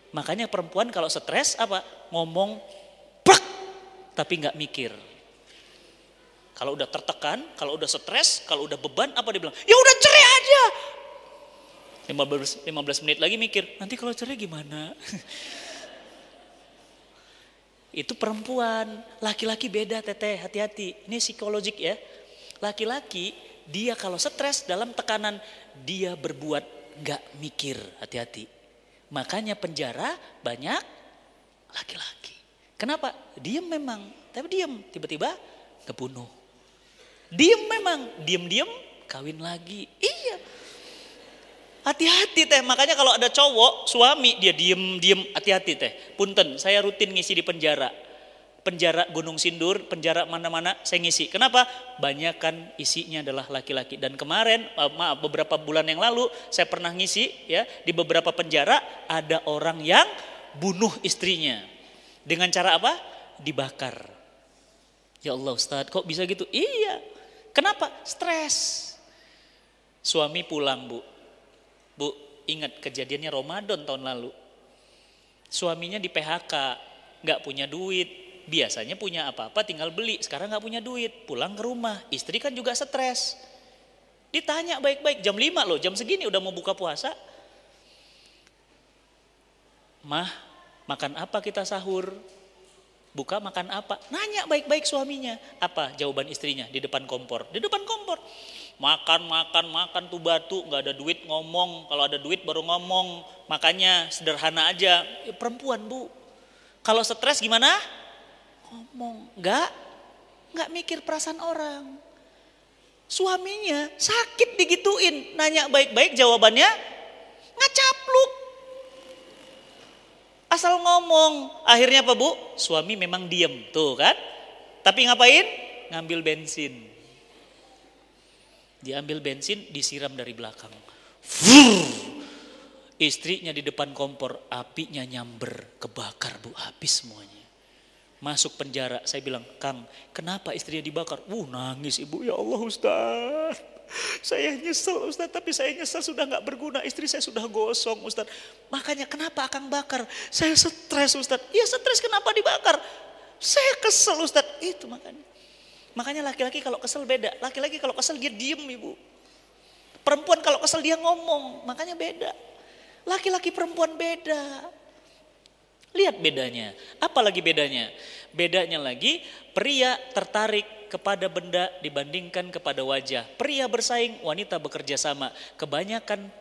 Makanya perempuan kalau stres ngomong brak, tapi nggak mikir. Kalau udah tertekan, kalau udah stres, kalau udah beban dia bilang? Ya udah cerai aja. 15 menit lagi mikir, nanti kalau cerai gimana? Itu perempuan, laki-laki beda teteh, hati-hati. Ini psikologik ya. Laki-laki dia kalau stres dalam tekanan dia berbuat gak mikir, hati-hati. Makanya penjara banyak laki-laki. Kenapa? Diem memang, tapi diem tiba-tiba kebunuh. Diem memang, diem-diem kawin lagi. Iya. Hati-hati teh, makanya kalau ada cowok, suami dia diem-diem, hati-hati teh. Punten, saya rutin ngisi di penjara. Penjara Gunung Sindur, penjara mana-mana saya ngisi. Kenapa? Banyak kan isinya adalah laki-laki. Dan kemarin, beberapa bulan yang lalu saya pernah ngisi ya di beberapa penjara ada orang yang bunuh istrinya. Dengan cara apa? Dibakar. Ya Allah Ustaz, kok bisa gitu? Iya. Kenapa? Stres. Suami pulang Bu, ingat kejadiannya Ramadan tahun lalu. Suaminya di PHK, gak punya duit. Biasanya punya apa-apa tinggal beli, sekarang gak punya duit. Pulang ke rumah, istri kan juga stres. Ditanya baik-baik, jam 5 loh, jam segini udah mau buka puasa. Mah, makan apa kita sahur? Buka makan apa? Nanya baik-baik suaminya. Apa jawaban istrinya di depan kompor? Di depan kompor. Makan tuh batu, nggak ada duit ngomong. Kalau ada duit baru ngomong. Makanya sederhana aja. Perempuan Bu. Kalau stres gimana? Ngomong. Nggak mikir perasaan orang. Suaminya sakit digituin. Nanya baik-baik jawabannya ngacapluk. Asal ngomong. Akhirnya apa Bu? Suami memang diem. Tuh kan. Tapi ngapain? Ngambil bensin. Diambil bensin, disiram dari belakang. Istrinya di depan kompor, apinya nyamber, kebakar Bu, habis semuanya. Masuk penjara, saya bilang, Kang, kenapa istrinya dibakar? Nangis ibu, ya Allah Ustaz. Saya nyesel Ustaz, tapi saya nyesel sudah gak berguna, istri saya sudah gosong Ustaz. Makanya kenapa Akang bakar? Saya stres Ustaz. Ya stres kenapa dibakar? Saya kesel Ustaz. Itu makanya. Makanya laki-laki kalau kesel beda. Laki-laki kalau kesel dia diem ibu. Perempuan kalau kesel dia ngomong, makanya beda. Laki-laki perempuan beda. Lihat bedanya. Apa lagi bedanya? Bedanya lagi pria tertarik kepada benda dibandingkan kepada wajah. Pria bersaing, wanita bekerja sama. Kebanyakan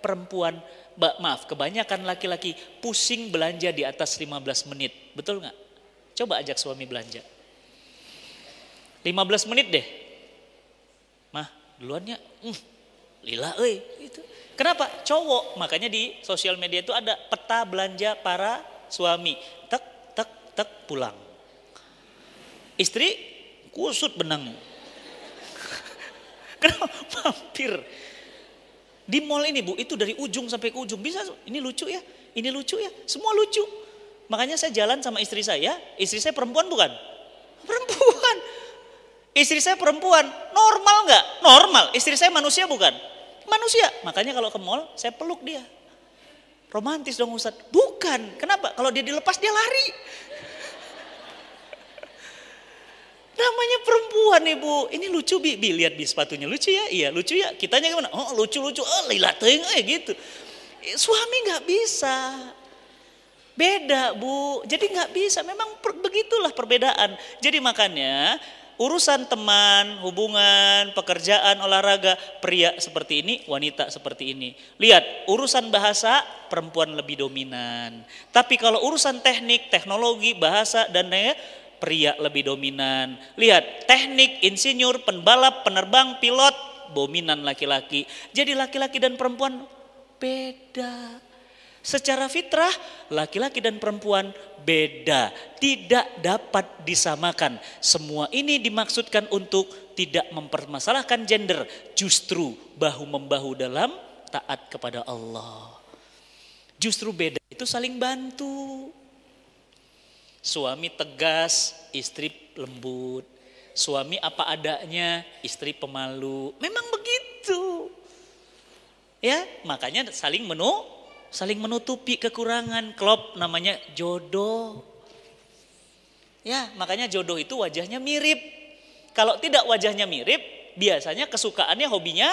kebanyakan laki-laki pusing belanja di atas 15 menit. Betul gak? Coba ajak suami belanja. 15 menit deh. Mah, duluannya lila gitu. Kenapa? Cowok. Makanya di sosial media itu ada peta belanja para suami. Tek, tek, tek, pulang. Istri kusut benangnya. Kenapa? Mampir. Di mall ini Bu, itu dari ujung sampai ke ujung. Bisa, ini lucu ya, ini lucu ya. Semua lucu. Makanya saya jalan sama istri saya perempuan bukan? Perempuan. Istri saya perempuan, normal gak? Normal. Istri saya manusia bukan? Manusia. Makanya kalau ke mall, saya peluk dia. Romantis dong Ustaz. Bukan. Kenapa? Kalau dia dilepas dia lari. Namanya perempuan ibu. Ini lucu Bi. Lihat Bi sepatunya lucu ya? Iya lucu ya. Kitanya gimana? Oh lucu-lucu. Oh lila teng gitu. Suami gak bisa. Beda Bu. Jadi gak bisa. Memang begitulah perbedaan. Jadi makanya urusan teman, hubungan, pekerjaan, olahraga, pria seperti ini, wanita seperti ini. Lihat, urusan bahasa, perempuan lebih dominan. Tapi kalau urusan teknik, teknologi, bahasa, dan pria lebih dominan. Lihat, teknik, insinyur, pembalap, penerbang, pilot, dominan laki-laki. Jadi laki-laki dan perempuan beda. Secara fitrah, laki-laki dan perempuan beda, tidak dapat disamakan. Semua ini dimaksudkan untuk tidak mempermasalahkan gender, justru bahu-membahu dalam taat kepada Allah. Justru beda itu saling bantu. Suami tegas, istri lembut. Suami apa adanya, istri pemalu. Memang begitu. Ya, makanya saling menutupi kekurangan. Klop namanya jodoh. Ya, makanya jodoh itu wajahnya mirip. Kalau tidak wajahnya mirip, biasanya kesukaannya, hobinya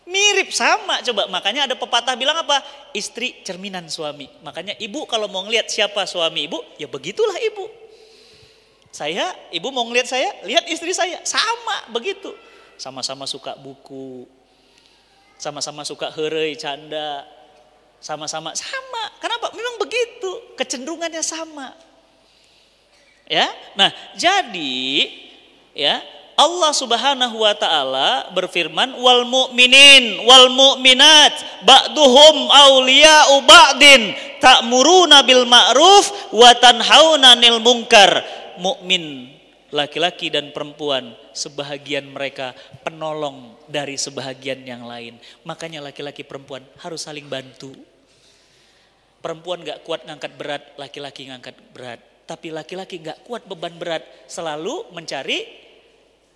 mirip sama. Coba, makanya ada pepatah bilang apa? Istri cerminan suami. Makanya ibu kalau mau ngelihat siapa suami ibu, ya begitulah ibu. Ibu mau ngelihat saya, lihat istri saya. Sama, begitu. Sama-sama suka buku. Sama-sama suka heureuy, canda. Sama-sama sama. Kenapa? Memang begitu. Kecenderungannya sama. Ya. Nah, jadi ya, Allah Subhanahu wa taala berfirman wal mu'minin wal mu'minat ba'duhum awliya'u ba'din ta'muruna bil ma'ruf wa tanhauna 'anil munkar. Mukmin laki-laki dan perempuan sebahagian mereka penolong dari sebahagian yang lain. Makanya laki-laki perempuan harus saling bantu. Perempuan gak kuat ngangkat berat, laki-laki ngangkat berat. Tapi laki-laki gak kuat beban berat, selalu mencari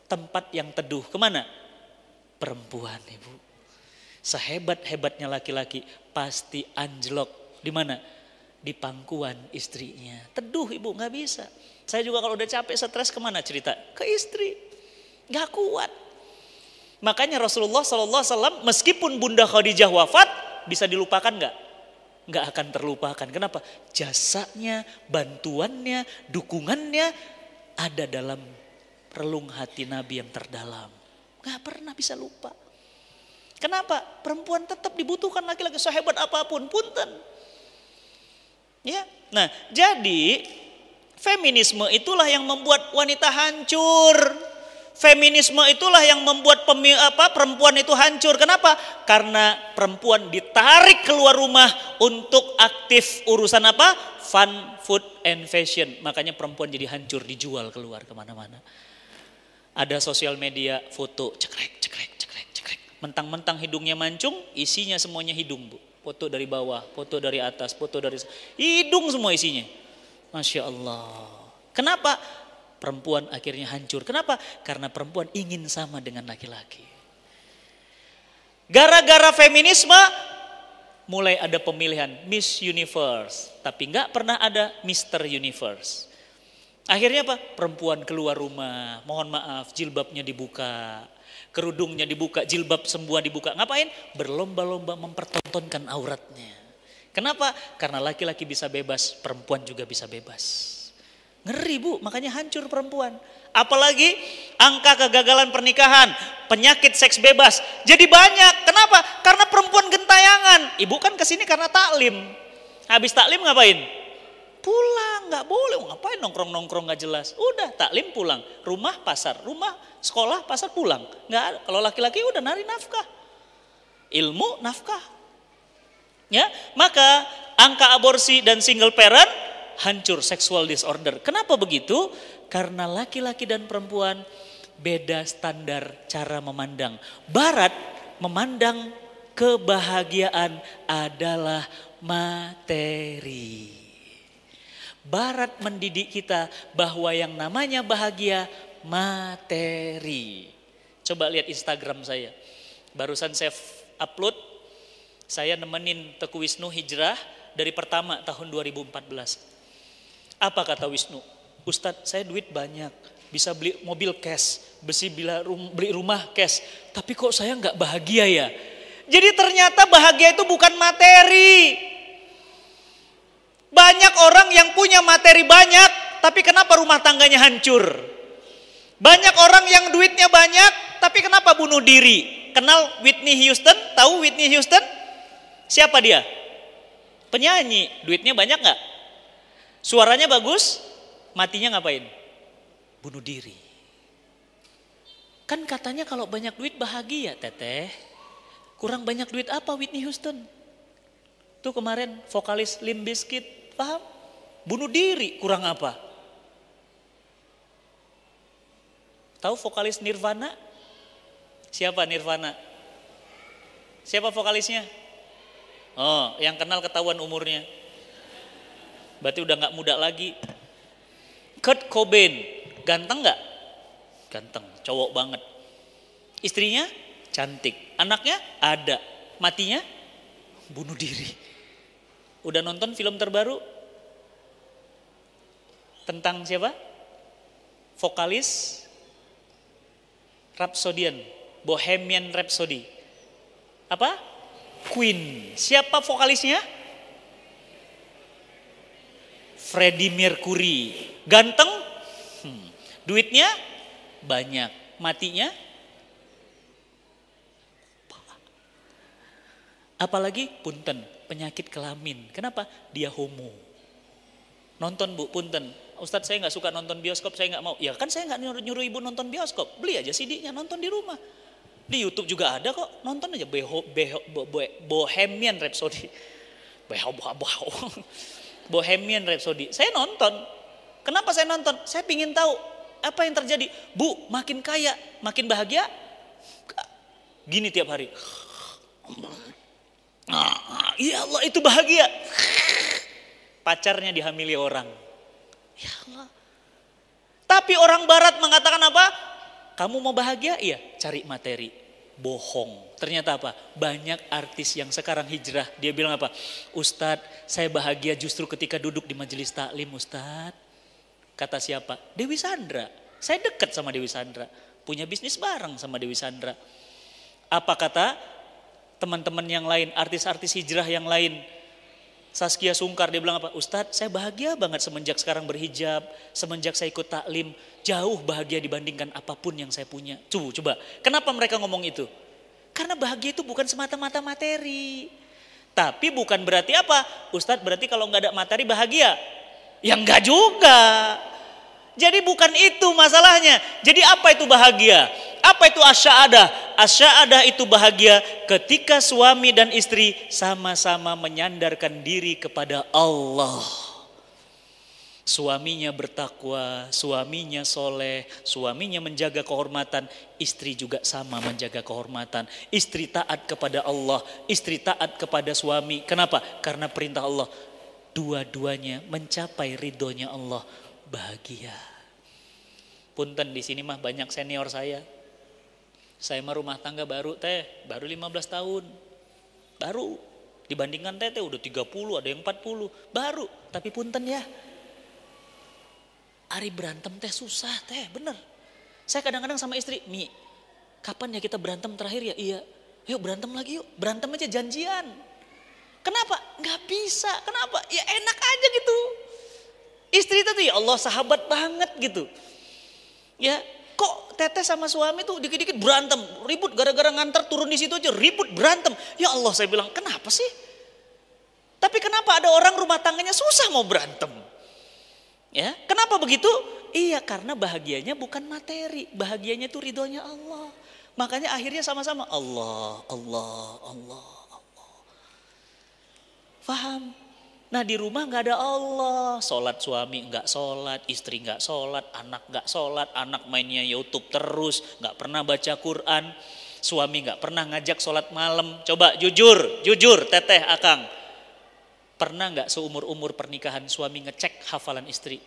tempat yang teduh. Kemana? Perempuan ibu. Sehebat-hebatnya laki-laki pasti anjlok. Di mana? Di pangkuan istrinya. Teduh ibu, gak bisa. Saya juga kalau udah capek, stres kemana cerita? Ke istri. Gak kuat. Makanya Rasulullah SAW meskipun Bunda Khadijah wafat, bisa dilupakan gak? Gak akan terlupakan. Kenapa? Jasanya, bantuannya, dukungannya ada dalam relung hati Nabi yang terdalam. Gak pernah bisa lupa. Kenapa? Perempuan tetap dibutuhkan laki-laki sehebat apapun, punten. Ya, nah jadi feminisme itulah yang membuat wanita hancur. Feminisme itulah yang membuat perempuan itu hancur. Kenapa? Karena perempuan ditarik keluar rumah untuk aktif urusan apa? Fun, food, and fashion. Makanya perempuan jadi hancur, dijual keluar kemana-mana. Ada sosial media, foto, cekrek. Mentang-mentang hidungnya mancung, isinya semuanya hidung, Bu. Foto dari bawah, foto dari atas, foto dari hidung semua isinya. Masya Allah. Kenapa? Perempuan akhirnya hancur. Kenapa? Karena perempuan ingin sama dengan laki-laki. Gara-gara feminisme, mulai ada pemilihan Miss Universe. Tapi nggak pernah ada Mr. Universe. Akhirnya apa? Perempuan keluar rumah, mohon maaf, jilbabnya dibuka. Kerudungnya dibuka, jilbab semua dibuka. Ngapain? Berlomba-lomba mempertontonkan auratnya. Kenapa? Karena laki-laki bisa bebas, perempuan juga bisa bebas. Ngeri, Bu, makanya hancur perempuan. Apalagi angka kegagalan pernikahan, penyakit seks bebas jadi banyak. Kenapa? Karena perempuan gentayangan. Ibu kan kesini karena taklim. Habis taklim ngapain? Pulang, nggak boleh. Ngapain nongkrong-nongkrong nggak jelas. Udah taklim pulang. Rumah pasar, rumah sekolah pasar pulang. Nggak ada. Kalau laki-laki udah nari nafkah. Ilmu nafkah. Ya, maka angka aborsi dan single parent hancur, sexual disorder. Kenapa begitu? Karena laki-laki dan perempuan beda standar cara memandang. Barat memandang kebahagiaan adalah materi. Barat mendidik kita bahwa yang namanya bahagia materi. Coba lihat Instagram saya. Barusan saya upload, saya nemenin Teguh Wisnu hijrah dari pertama tahun 2014. Apa kata Wisnu? Ustadz, saya duit banyak, bisa beli mobil cash, beli rumah cash, tapi kok saya nggak bahagia ya? Jadi ternyata bahagia itu bukan materi. Banyak orang yang punya materi banyak, tapi kenapa rumah tangganya hancur? Banyak orang yang duitnya banyak, tapi kenapa bunuh diri? Kenal Whitney Houston? Tahu Whitney Houston? Siapa dia? Penyanyi, duitnya banyak nggak? Suaranya bagus, matinya ngapain? Bunuh diri. Kan katanya kalau banyak duit bahagia, Teteh. Kurang banyak duit apa Whitney Houston? Tuh kemarin vokalis Limp Bizkit, paham? Bunuh diri, kurang apa? Tahu vokalis Nirvana? Siapa Nirvana? Siapa vokalisnya? Oh, yang kenal ketahuan umurnya. Berarti udah gak muda lagi. Kurt Cobain, ganteng gak? Ganteng, cowok banget. Istrinya cantik, anaknya ada. Matinya bunuh diri. Udah nonton film terbaru? Tentang siapa? Vokalis Rhapsodian, Bohemian Rhapsody. Apa? Queen. Siapa vokalisnya? Freddie Mercury. Ganteng? Duitnya banyak. Matinya? Apalagi punten, penyakit kelamin. Kenapa? Dia homo. Nonton, Bu, punten. Ustadz, saya gak suka nonton bioskop, saya gak mau. Ya kan saya gak nyuruh ibu nonton bioskop. Beli aja CD-nya, nonton di rumah. Di YouTube juga ada kok. Nonton aja Bohemian Rhapsody. Bohemian Rhapsody. Saya nonton. Kenapa saya nonton? Saya pingin tahu apa yang terjadi. Bu, makin kaya, makin bahagia. Gini tiap hari. Ya Allah, itu bahagia. Pacarnya dihamili orang. Ya Allah. Tapi orang barat mengatakan apa? Kamu mau bahagia? Iya, cari materi. Bohong. Ternyata apa? Banyak artis yang sekarang hijrah. Dia bilang apa? Ustadz, saya bahagia justru ketika duduk di majelis taklim, Ustadz. Kata siapa? Dewi Sandra. Saya dekat sama Dewi Sandra. Punya bisnis bareng sama Dewi Sandra. Apa kata teman-teman yang lain, artis-artis hijrah yang lain? Saskia Sungkar, dia bilang apa? Ustadz, saya bahagia banget semenjak sekarang berhijab. Semenjak saya ikut taklim. Jauh bahagia dibandingkan apapun yang saya punya. Coba. Kenapa mereka ngomong itu? Karena bahagia itu bukan semata-mata materi. Tapi bukan berarti apa? Ustadz, berarti kalau nggak ada materi bahagia? Ya enggak juga. Jadi bukan itu masalahnya. Jadi apa itu bahagia? Apa itu asy'adah? Asy'adah itu bahagia ketika suami dan istri sama-sama menyandarkan diri kepada Allah. Suaminya bertakwa, suaminya soleh, suaminya menjaga kehormatan, istri juga sama menjaga kehormatan. Istri taat kepada Allah, istri taat kepada suami. Kenapa? Karena perintah Allah. Dua-duanya mencapai ridhonya Allah, bahagia. Punten di sini mah banyak senior saya. Saya mah rumah tangga baru baru 15 tahun. Baru dibandingkan teh udah 30, ada yang 40, baru. Tapi punten ya. Ari berantem teh susah teh, bener. Saya kadang-kadang sama istri, Mi, kapan ya kita berantem terakhir ya? Iya, yuk berantem lagi yuk. Berantem aja janjian. Kenapa? Gak bisa. Kenapa? Ya enak aja gitu. Istri itu tuh ya Allah sahabat banget gitu. Ya kok teteh sama suami tuh dikit-dikit berantem. Ribut gara-gara ngantar turun di situ aja ribut berantem. Ya Allah saya bilang kenapa sih? Tapi kenapa ada orang rumah tangganya susah mau berantem? Ya, kenapa begitu? Iya karena bahagianya bukan materi. Bahagianya itu ridhonya Allah. Makanya akhirnya sama-sama Allah, Allah, Allah, Allah. Faham? Nah di rumah gak ada Allah. Sholat suami gak sholat, istri gak sholat, anak mainnya YouTube terus. Gak pernah baca Quran. Suami gak pernah ngajak sholat malam. Coba jujur teteh akang. Pernah gak seumur-umur pernikahan suami ngecek hafalan istri?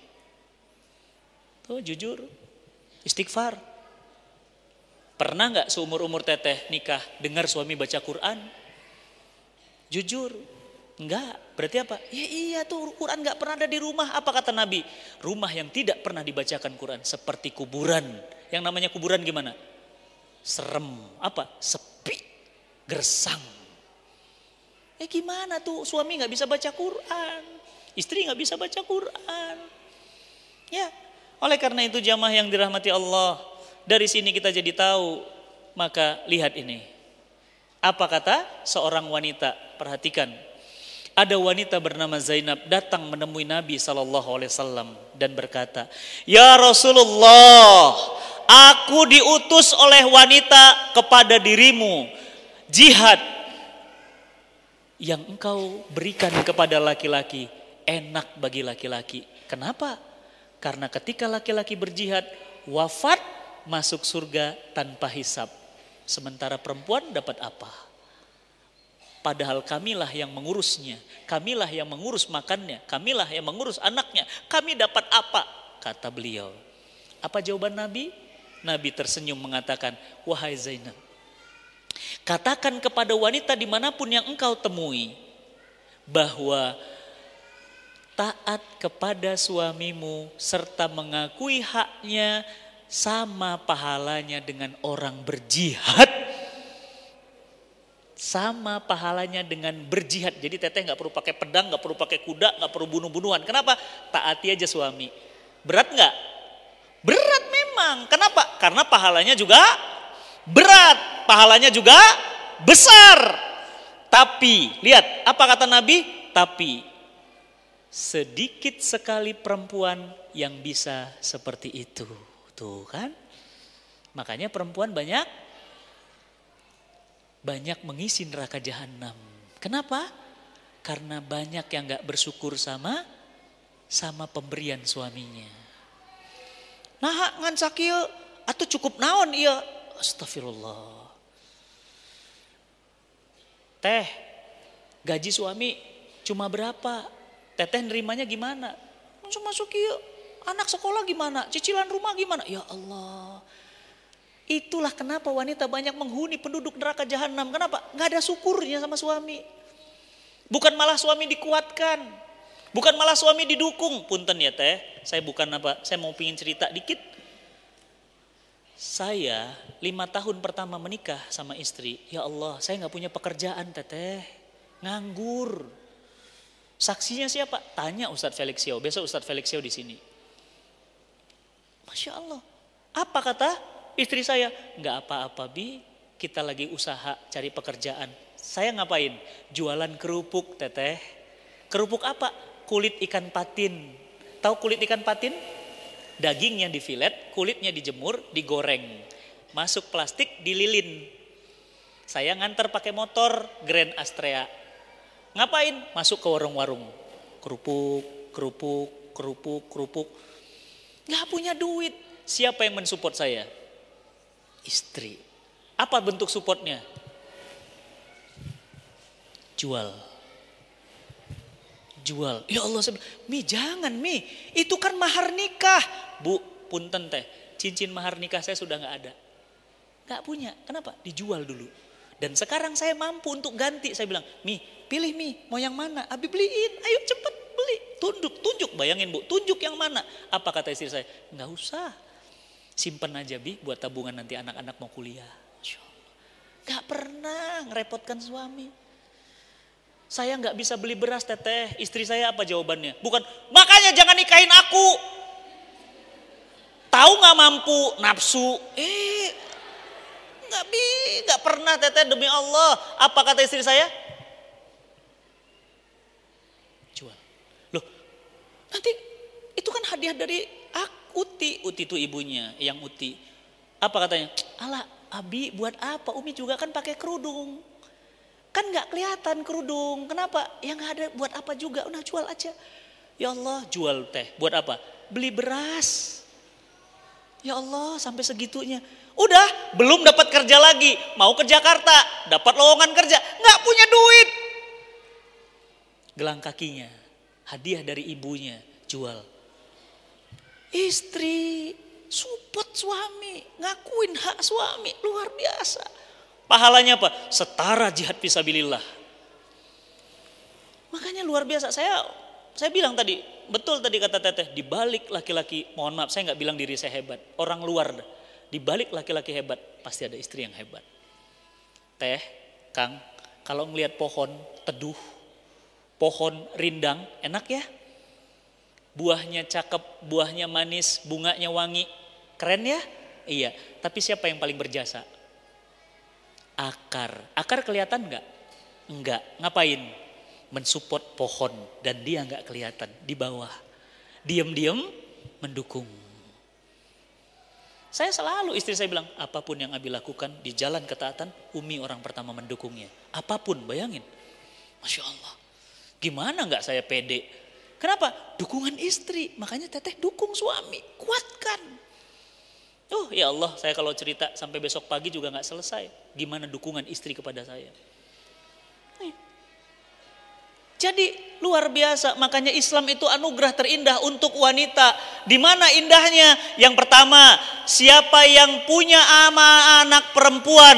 Tuh jujur, istighfar. Pernah gak seumur-umur teteh nikah dengar suami baca Quran? Jujur, enggak. Berarti apa? Ya iya tuh Quran gak pernah ada di rumah. Apa kata Nabi? Rumah yang tidak pernah dibacakan Quran seperti kuburan. Yang namanya kuburan gimana? Serem, apa? Sepi, gersang. Gimana tuh suami gak bisa baca Quran, istri gak bisa baca Quran. Ya, oleh karena itu jamaah yang dirahmati Allah, dari sini kita jadi tahu. Maka lihat ini, apa kata seorang wanita? Perhatikan, ada wanita bernama Zainab datang menemui Nabi SAW dan berkata, Ya Rasulullah, aku diutus oleh wanita kepada dirimu, jihad yang engkau berikan kepada laki-laki enak bagi laki-laki. Kenapa? Karena ketika laki-laki berjihad, wafat masuk surga tanpa hisab. Sementara perempuan dapat apa? Padahal kamilah yang mengurusnya, kamilah yang mengurus makannya, kamilah yang mengurus anaknya. Kami dapat apa? Kata beliau. Apa jawaban Nabi? Nabi tersenyum mengatakan, wahai Zainab, katakan kepada wanita dimanapun yang engkau temui bahwa taat kepada suamimu serta mengakui haknya sama pahalanya dengan orang berjihad. Sama pahalanya dengan berjihad. Jadi teteh gak perlu pakai pedang, gak perlu pakai kuda, gak perlu bunuh-bunuhan. Kenapa? Taati aja suami. Berat gak? Berat memang. Kenapa? Karena pahalanya juga berat, pahalanya juga besar. Tapi lihat apa kata Nabi? Tapi sedikit sekali perempuan yang bisa seperti itu. Tuh kan? Makanya perempuan banyak mengisi neraka jahanam. Kenapa? Karena banyak yang gak bersyukur sama pemberian suaminya. Nah ngan sakieu atuh cukup naon ieu? Astagfirullah. Teh, gaji suami cuma berapa? Teteh nerimanya gimana? Masuk yuk, anak sekolah gimana? Cicilan rumah gimana? Ya Allah. Itulah kenapa wanita banyak menghuni penduduk neraka jahanam. Kenapa? Gak ada syukurnya sama suami. Bukan malah suami dikuatkan. Bukan malah suami didukung. Punten ya teh, saya mau pingin cerita dikit. Saya 5 tahun pertama menikah sama istri, ya Allah saya gak punya pekerjaan teteh, nganggur. Saksinya siapa? Tanya Ustadz Felixio, besok Ustadz Felixio di sini. Masya Allah. Apa kata istri saya? Gak apa-apa Bi, kita lagi usaha cari pekerjaan. Saya ngapain? Jualan kerupuk teteh. Kerupuk apa? Kulit ikan patin. Tahu kulit ikan patin? Dagingnya difilet, kulitnya dijemur, digoreng. Masuk plastik, dililin. Saya nganter pakai motor Grand Astrea. Ngapain? Masuk ke warung-warung. Kerupuk, kerupuk, kerupuk, kerupuk. Nggak punya duit. Siapa yang mensupport saya? Istri. Apa bentuk supportnya? Jual. Jual. Ya Allah, Mi jangan Mi. Itu kan mahar nikah. Bu, punten teh. Cincin mahar nikah saya sudah nggak ada. Nggak punya. Kenapa? Dijual dulu. Dan sekarang saya mampu untuk ganti. Saya bilang, Mi, pilih Mi. Mau yang mana? Abi beliin. Ayo cepet beli. Tunjuk. Bayangin Bu, tunjuk yang mana. Apa kata istri saya? Nggak usah. Simpen aja Bi buat tabungan nanti anak-anak mau kuliah. Masya Allah. Nggak pernah ngerepotkan suami. Saya nggak bisa beli beras teteh. Istri saya apa jawabannya? Bukan, makanya jangan nikahin aku. Tahu nggak mampu, nafsu. Nggak pernah teteh, demi Allah. Apa kata istri saya? Jual. Loh, nanti itu kan hadiah dari Uti itu ibunya, yang Uti. Apa katanya? Alah, Abi buat apa? Umi juga kan pakai kerudung. Kan nggak kelihatan kerudung. Kenapa? Ya nggak ada, buat apa juga? Udah jual aja. Ya Allah, jual teh. Buat apa? Beli beras. Ya Allah, sampai segitunya. Udah, belum dapat kerja lagi. Mau ke Jakarta, dapat lowongan kerja, nggak punya duit. Gelang kakinya, hadiah dari ibunya, jual. Istri support suami, ngakuin hak suami, luar biasa. Pahalanya apa? Setara jihad fisabilillah. Makanya luar biasa. Saya bilang tadi, betul tadi kata Teteh, di balik laki-laki, mohon maaf saya nggak bilang diri saya hebat, orang luar, di balik laki-laki hebat pasti ada istri yang hebat. Teh, Kang, kalau ngelihat pohon teduh, pohon rindang, enak ya? Buahnya cakep, buahnya manis, bunganya wangi, keren ya? Iya, tapi siapa yang paling berjasa? Akar kelihatan nggak? Enggak. Ngapain? Mensupport pohon dan dia nggak kelihatan di bawah. Diam-diam mendukung. Saya selalu istri saya bilang, apapun yang Abi lakukan di jalan ketaatan, Umi orang pertama mendukungnya. Apapun, bayangin. Masya Allah. Gimana nggak saya pede? Kenapa? Dukungan istri. Makanya Teteh dukung suami, kuatkan. Ya Allah, saya kalau cerita sampai besok pagi juga gak selesai. Gimana dukungan istri kepada saya. Jadi luar biasa, makanya Islam itu anugerah terindah untuk wanita. Di mana indahnya? Yang pertama, siapa yang punya anak perempuan,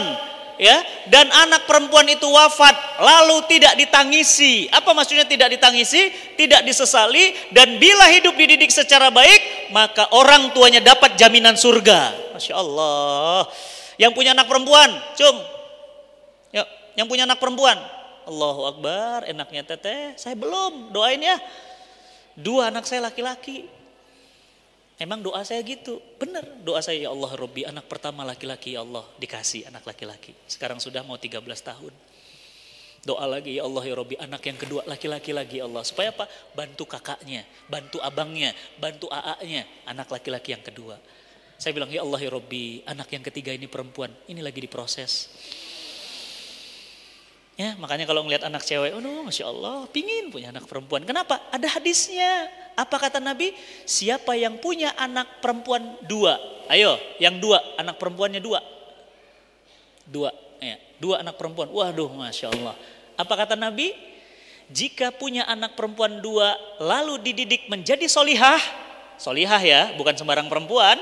ya, dan anak perempuan itu wafat, lalu tidak ditangisi. Apa maksudnya tidak ditangisi? Tidak disesali, dan bila hidup dididik secara baik, maka orang tuanya dapat jaminan surga. Masya Allah. Yang punya anak perempuan, cum. Yuk, yang punya anak perempuan. Allahu Akbar, enaknya Teteh. Saya belum, doain ya. 2 anak saya laki-laki. Emang doa saya gitu, benar doa saya, ya Allah Rabbi, anak pertama laki-laki, ya Allah dikasih anak laki-laki. Sekarang sudah mau 13 tahun. Doa lagi, ya Allah ya Rabbi, anak yang kedua laki-laki lagi, ya Allah. Supaya apa? Bantu kakaknya, bantu abangnya, bantu aaknya, anak laki-laki yang kedua. Saya bilang, ya Allah ya Rabbi, anak yang ketiga ini perempuan, ini lagi diproses. Ya, makanya kalau ngelihat anak cewek, Masya Allah, pingin punya anak perempuan. Kenapa? Ada hadisnya. Apa kata Nabi? Siapa yang punya anak perempuan 2? Ayo, yang 2, anak perempuannya 2. 2, ya, 2 anak perempuan. Waduh, Masya Allah. Apa kata Nabi? Jika punya anak perempuan 2, lalu dididik menjadi solihah. Solihah ya, bukan sembarang perempuan.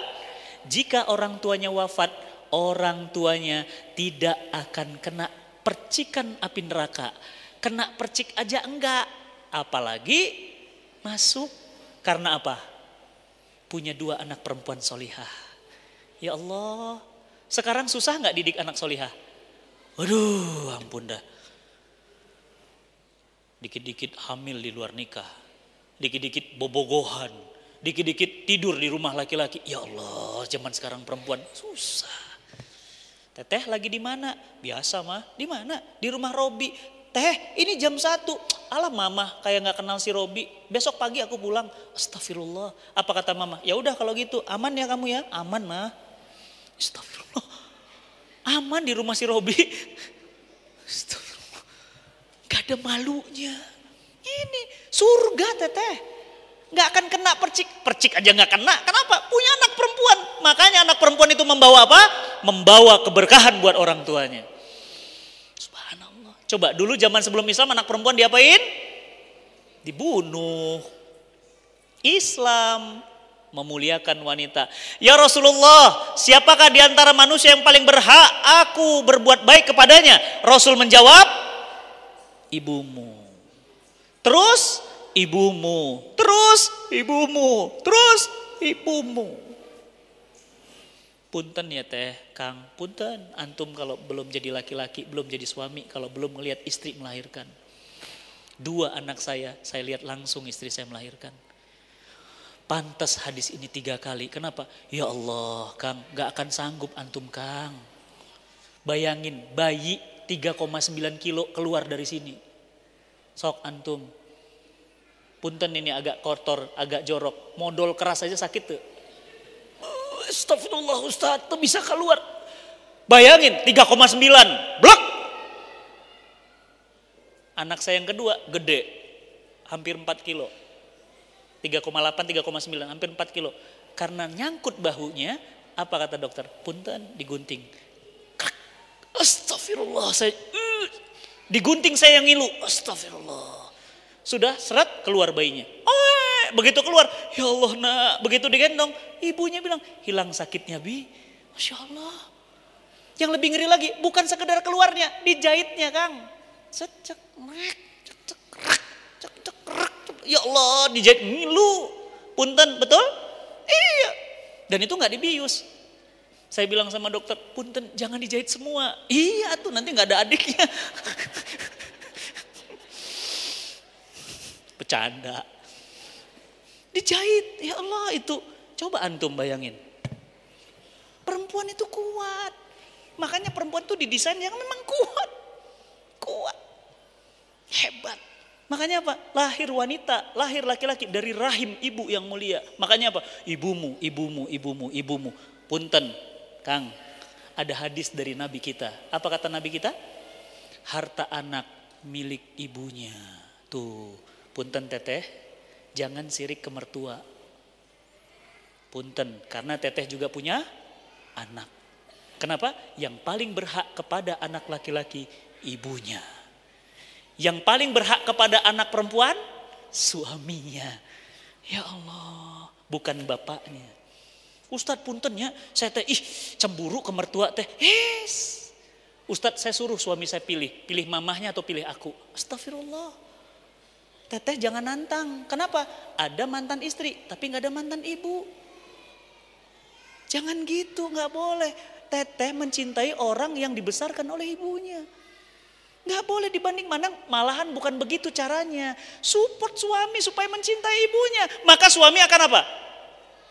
Jika orang tuanya wafat, orang tuanya tidak akan kena percikan api neraka. Kena percik aja enggak, apalagi masuk. Karena apa? Punya 2 anak perempuan solihah. Ya Allah, sekarang susah enggak didik anak solihah? Waduh, ampun dah. Dikit-dikit hamil di luar nikah, dikit-dikit bobogohan, dikit-dikit tidur di rumah laki-laki. Ya Allah, zaman sekarang perempuan susah. Teteh lagi di mana? Biasa mah. Di mana? Di rumah Robi. Teh, ini jam 1. Alah mama kayak nggak kenal si Robi. Besok pagi aku pulang. Astagfirullah. Apa kata mama? Ya udah kalau gitu aman ya kamu ya. Aman mah. Astagfirullah. Aman di rumah si Robi. Astagfirullah. Gak ada malunya. Ini surga teteh. Gak akan kena percik. Percik aja gak kena. Kenapa? Punya anak perempuan. Makanya anak perempuan itu membawa apa? Membawa keberkahan buat orang tuanya. Subhanallah. Coba dulu zaman sebelum Islam anak perempuan diapain? Dibunuh. Islam memuliakan wanita. Ya Rasulullah, siapakah di antara manusia yang paling berhak aku berbuat baik kepadanya? Rasul menjawab, ibumu. Terus ibumu, terus ibumu, terus ibumu. Punten ya teh, Kang, punten. Antum kalau belum jadi laki-laki, belum jadi suami, kalau belum melihat istri melahirkan. 2 anak saya lihat langsung istri saya melahirkan. Pantas hadis ini 3 kali. Kenapa? Ya Allah, Kang, gak akan sanggup antum, Kang. Bayangin, bayi 3,9 kilo keluar dari sini. Sok antum. Punten ini agak kotor, agak jorok. Modal keras aja sakit tuh. Astagfirullah Ustaz, tuh bisa keluar. Bayangin, 3,9. Blok. Anak saya yang kedua, gede. Hampir 4 kilo. 3,8, 3,9, hampir 4 kilo. Karena nyangkut bahunya, apa kata dokter? Punten, digunting. Astagfirullah, digunting saya yang ngilu. Astagfirullah. Sudah seret keluar bayinya. Oh, begitu keluar, ya Allah nak. Begitu digendong, ibunya bilang, hilang sakitnya bi. Masya Allah. Yang lebih ngeri lagi, bukan sekedar keluarnya, dijahitnya Kang. Secek, ya Allah, dijahit ngilu. Punten, betul? Iya. Dan itu gak dibius. Saya bilang sama dokter, punten jangan dijahit semua. Iya tuh, nanti gak ada adiknya. Bercanda. Dijahit, ya Allah itu. Coba antum bayangin. Perempuan itu kuat. Makanya perempuan itu didesain yang memang kuat. Kuat. Hebat. Makanya apa? Lahir wanita, lahir laki-laki dari rahim ibu yang mulia. Makanya apa? Ibumu, ibumu, ibumu, ibumu. Punten, Kang, ada hadis dari Nabi kita. Apa kata Nabi kita? Harta anak milik ibunya. Tuh, punten teteh, jangan sirik ke mertua. Punten, karena teteh juga punya anak. Kenapa? Yang paling berhak kepada anak laki-laki, ibunya. Yang paling berhak kepada anak perempuan, suaminya. Ya Allah, bukan bapaknya. Ustadz puntennya, saya teh cemburu ke mertua teh. Ustadz saya suruh suami saya pilih mamahnya atau pilih aku. Astagfirullah. Teteh jangan nantang. Kenapa? Ada mantan istri, tapi nggak ada mantan ibu. Jangan gitu, nggak boleh. Teteh mencintai orang yang dibesarkan oleh ibunya. Gak boleh dibanding mandang, malahan bukan begitu caranya. Support suami supaya mencintai ibunya. Maka suami akan apa?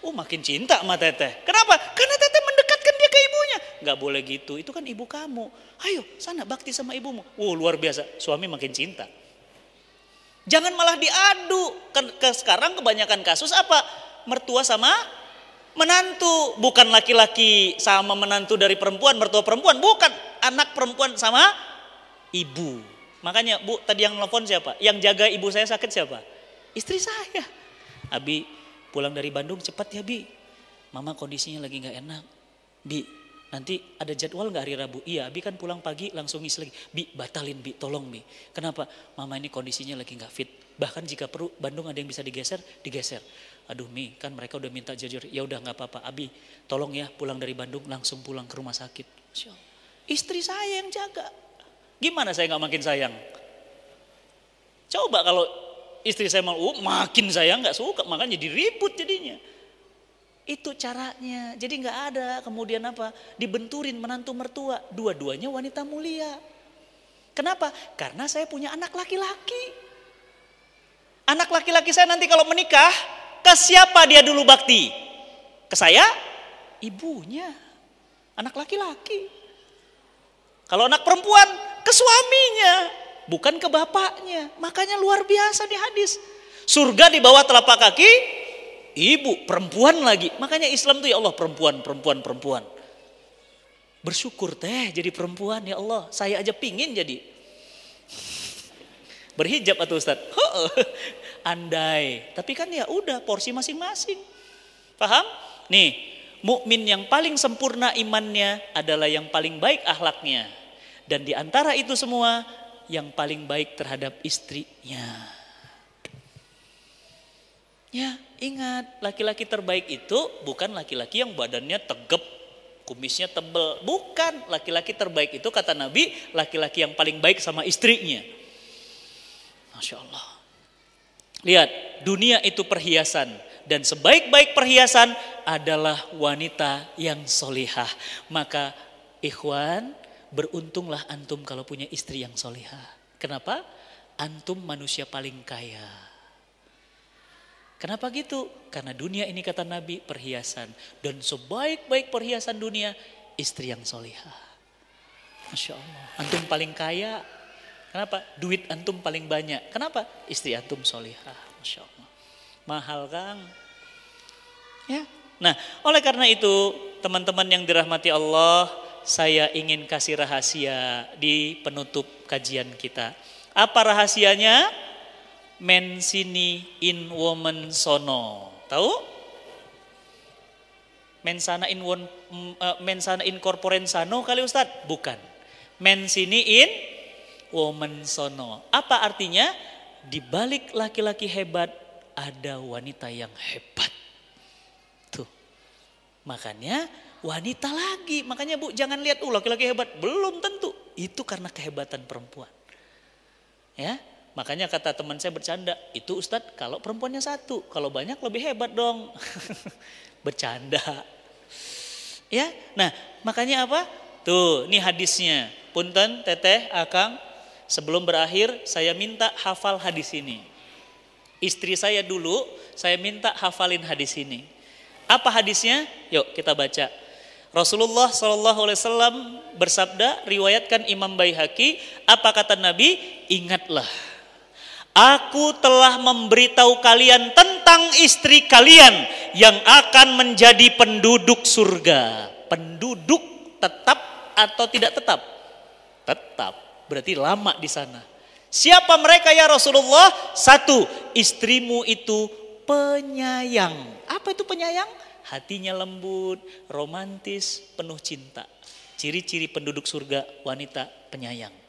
Makin cinta sama teteh. Kenapa? Karena teteh mendekatkan dia ke ibunya. Gak boleh gitu, itu kan ibu kamu. Ayo sana bakti sama ibumu. Luar biasa, suami makin cinta. Jangan malah diadu. Sekarang kebanyakan kasus apa? Mertua sama menantu. Bukan laki-laki sama menantu dari perempuan, mertua perempuan. Bukan, anak perempuan sama ibu. Makanya Bu, tadi yang nelfon siapa? Yang jaga ibu saya sakit siapa? Istri saya. Abi pulang dari Bandung cepat ya Bi. Mama kondisinya lagi gak enak. Bi, nanti ada jadwal gak hari Rabu? Iya, Abi kan pulang pagi langsung ngisi lagi. Bi, batalin Bi, tolong Bi. Kenapa? Mama ini kondisinya lagi gak fit. Bahkan jika perlu Bandung ada yang bisa digeser, digeser. Aduh Mi, kan mereka udah minta jujur. Ya udah gak apa-apa. Abi, tolong ya pulang dari Bandung langsung pulang ke rumah sakit. Masya Allah. Istri saya yang jaga. Gimana saya gak makin sayang? Coba kalau istri saya mau makin sayang, gak suka, makanya jadi ribut jadinya. Itu caranya. Jadi gak ada kemudian apa? Dibenturin menantu mertua. Dua-duanya wanita mulia. Kenapa? Karena saya punya anak laki-laki. Anak laki-laki saya nanti kalau menikah, ke siapa dia dulu bakti? Ke saya? Ibunya. Anak laki-laki. Kalau anak perempuan, ke suaminya. bukan ke bapaknya. Makanya luar biasa di hadis. Surga di bawah telapak kaki ibu, perempuan lagi. Makanya Islam tuh ya Allah perempuan. Bersyukur teh jadi perempuan ya Allah. Saya aja pingin jadi. Berhijab atau Ustaz? Andai. Tapi kan ya udah porsi masing-masing. Paham? Nih, mukmin yang paling sempurna imannya adalah yang paling baik akhlaknya. Dan di antara itu semua yang paling baik terhadap istrinya. Ya, ingat, laki-laki terbaik itu bukan laki-laki yang badannya tegap, kumisnya tebal. Bukan, laki-laki terbaik itu kata Nabi, laki-laki yang paling baik sama istrinya. Masya Allah. Lihat, dunia itu perhiasan. Dan sebaik-baik perhiasan adalah wanita yang solihah. Maka ikhwan, beruntunglah antum kalau punya istri yang solihah. Kenapa? Antum manusia paling kaya. Kenapa gitu? Karena dunia ini kata Nabi perhiasan. Dan sebaik-baik perhiasan dunia, istri yang solihah. Masya Allah. Antum paling kaya. Kenapa? Duit antum paling banyak. Kenapa? Istri antum solihah. Masya Allah. Mahal Kang. Ya. Nah, oleh karena itu teman-teman yang dirahmati Allah, saya ingin kasih rahasia di penutup kajian kita. Apa rahasianya? Men sini in woman sono. Tahu? Mensana in corporen sano kali Ustaz? Bukan. Men sini in woman sono. Apa artinya? Di balik laki-laki hebat ada wanita yang hebat. Tuh. Makanya wanita lagi. Makanya Bu jangan lihat laki-laki hebat. Belum tentu. Itu karena kehebatan perempuan. Ya. Makanya kata teman saya bercanda, itu Ustadz kalau perempuannya satu, kalau banyak lebih hebat dong. Bercanda. Ya, nah makanya apa? Tuh, ini hadisnya. Punten, teteh, akang, sebelum berakhir saya minta hafal hadis ini. Istri saya dulu, saya minta hafalin hadis ini. Apa hadisnya? Yuk kita baca. Rasulullah SAW bersabda, riwayatkan Imam Baihaqi, apa kata Nabi? Ingatlah. Aku telah memberitahu kalian tentang istri kalian yang akan menjadi penduduk surga. Penduduk tetap atau tidak tetap? Tetap, berarti lama di sana. Siapa mereka ya Rasulullah? Satu, istrimu itu penyayang. Apa itu penyayang? Hatinya lembut, romantis, penuh cinta. Ciri-ciri penduduk surga, wanita penyayang.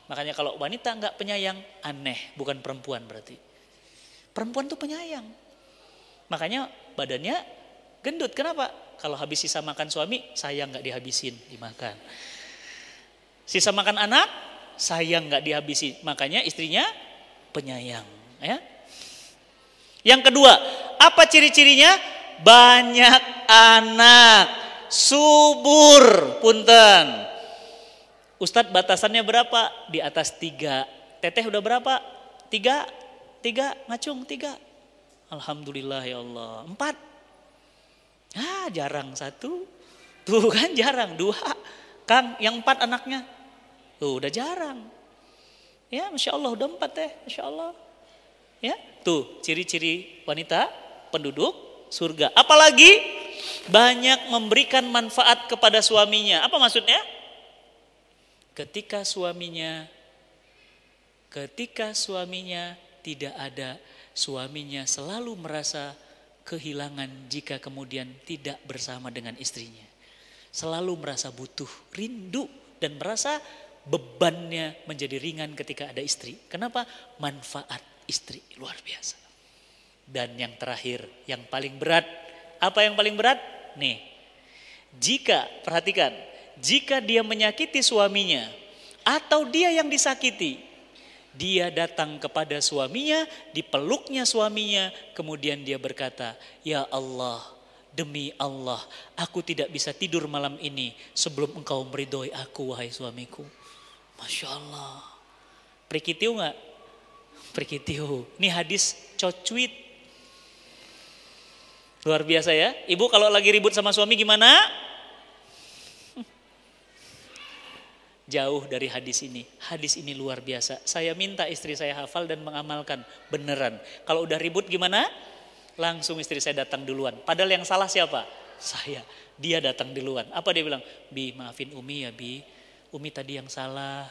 Makanya kalau wanita enggak penyayang, aneh, bukan perempuan berarti. Perempuan tuh penyayang. Makanya badannya gendut. Kenapa? Kalau habis sisa makan suami, sayang enggak dihabisin, dimakan. Sisa makan anak, sayang enggak dihabisin. Makanya istrinya penyayang. Ya. Yang kedua, apa ciri-cirinya? Banyak anak, subur, punten. Ustadz batasannya berapa? Di atas 3. Teteh udah berapa? 3? 3, ngacung 3. Alhamdulillah ya Allah. 4. Jarang 1. Tuh kan jarang. 2. Kang yang 4 anaknya. Tuh udah jarang. Ya Masya Allah udah 4 teh. Masya Allah. Ya tuh ciri-ciri wanita penduduk surga. Apalagi banyak memberikan manfaat kepada suaminya. Apa maksudnya? Ketika suaminya tidak ada, suaminya selalu merasa kehilangan jika kemudian tidak bersama dengan istrinya. Selalu merasa butuh, rindu dan merasa bebannya menjadi ringan ketika ada istri. Kenapa? Manfaat istri luar biasa. Dan yang terakhir, yang paling berat. Apa yang paling berat? Nih, perhatikan, jika dia menyakiti suaminya atau dia yang disakiti, dia datang kepada suaminya, dipeluknya suaminya, kemudian dia berkata, ya Allah, demi Allah, aku tidak bisa tidur malam ini sebelum engkau meridhoi aku, wahai suamiku. Masya Allah. Prikitiu gak? Prikitiu. Ini hadis cocuit. Luar biasa ya. Ibu kalau lagi ribut sama suami gimana? jauh dari hadis ini. Hadis ini luar biasa. Saya minta istri saya hafal dan mengamalkan. Beneran. Kalau udah ribut gimana? Langsung istri saya datang duluan. Padahal yang salah siapa? Saya. Dia datang duluan. Apa dia bilang? Bi, maafin Umi ya Bi. Umi tadi yang salah.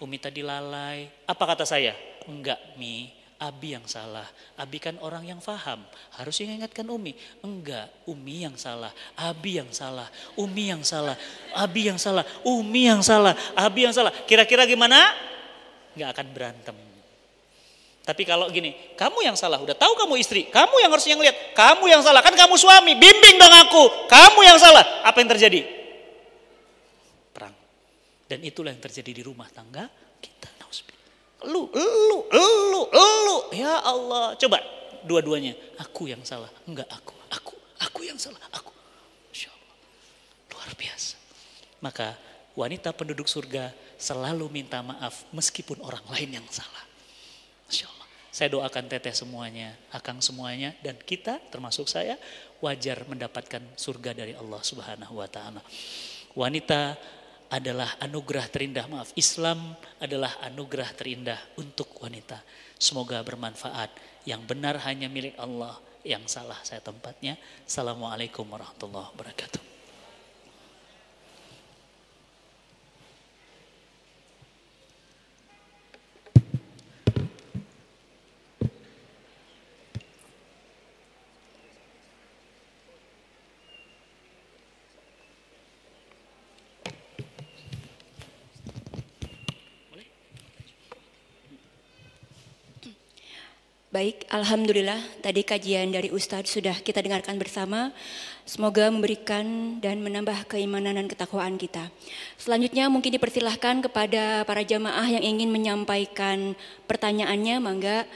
Umi tadi lalai. Apa kata saya? Enggak Mi, Abi yang salah. Abi kan orang yang paham. Harus ingatkan Umi. Enggak, Umi yang salah. Abi yang salah. Umi yang salah. Abi yang salah. Umi yang salah. Abi yang salah. Kira-kira gimana? Enggak akan berantem. Tapi kalau gini, kamu yang salah. Udah tahu kamu istri. Kamu yang harusnya ngeliat. Kamu yang salah. Kan kamu suami. Bimbing dong aku. Kamu yang salah. Apa yang terjadi? Perang. Dan itulah yang terjadi di rumah tangga kita. Lu. Ya Allah. Coba dua-duanya. Aku yang salah. Enggak aku. Aku yang salah. Aku. Masya Allah. Luar biasa. Maka wanita penduduk surga selalu minta maaf meskipun orang lain yang salah. Masya Allah. Saya doakan teteh semuanya, akang semuanya, dan kita termasuk saya wajar mendapatkan surga dari Allah Subhanahu wa Ta'ala. Wanita adalah anugerah terindah, Islam adalah anugerah terindah untuk wanita. Semoga bermanfaat. Yang benar hanya milik Allah, yang salah saya tempatnya. Assalamualaikum warahmatullahi wabarakatuh. Baik, Alhamdulillah tadi kajian dari Ustadz sudah kita dengarkan bersama. Semoga memberikan dan menambah keimanan dan ketakwaan kita. Selanjutnya mungkin dipersilahkan kepada para jamaah yang ingin menyampaikan pertanyaannya. Mangga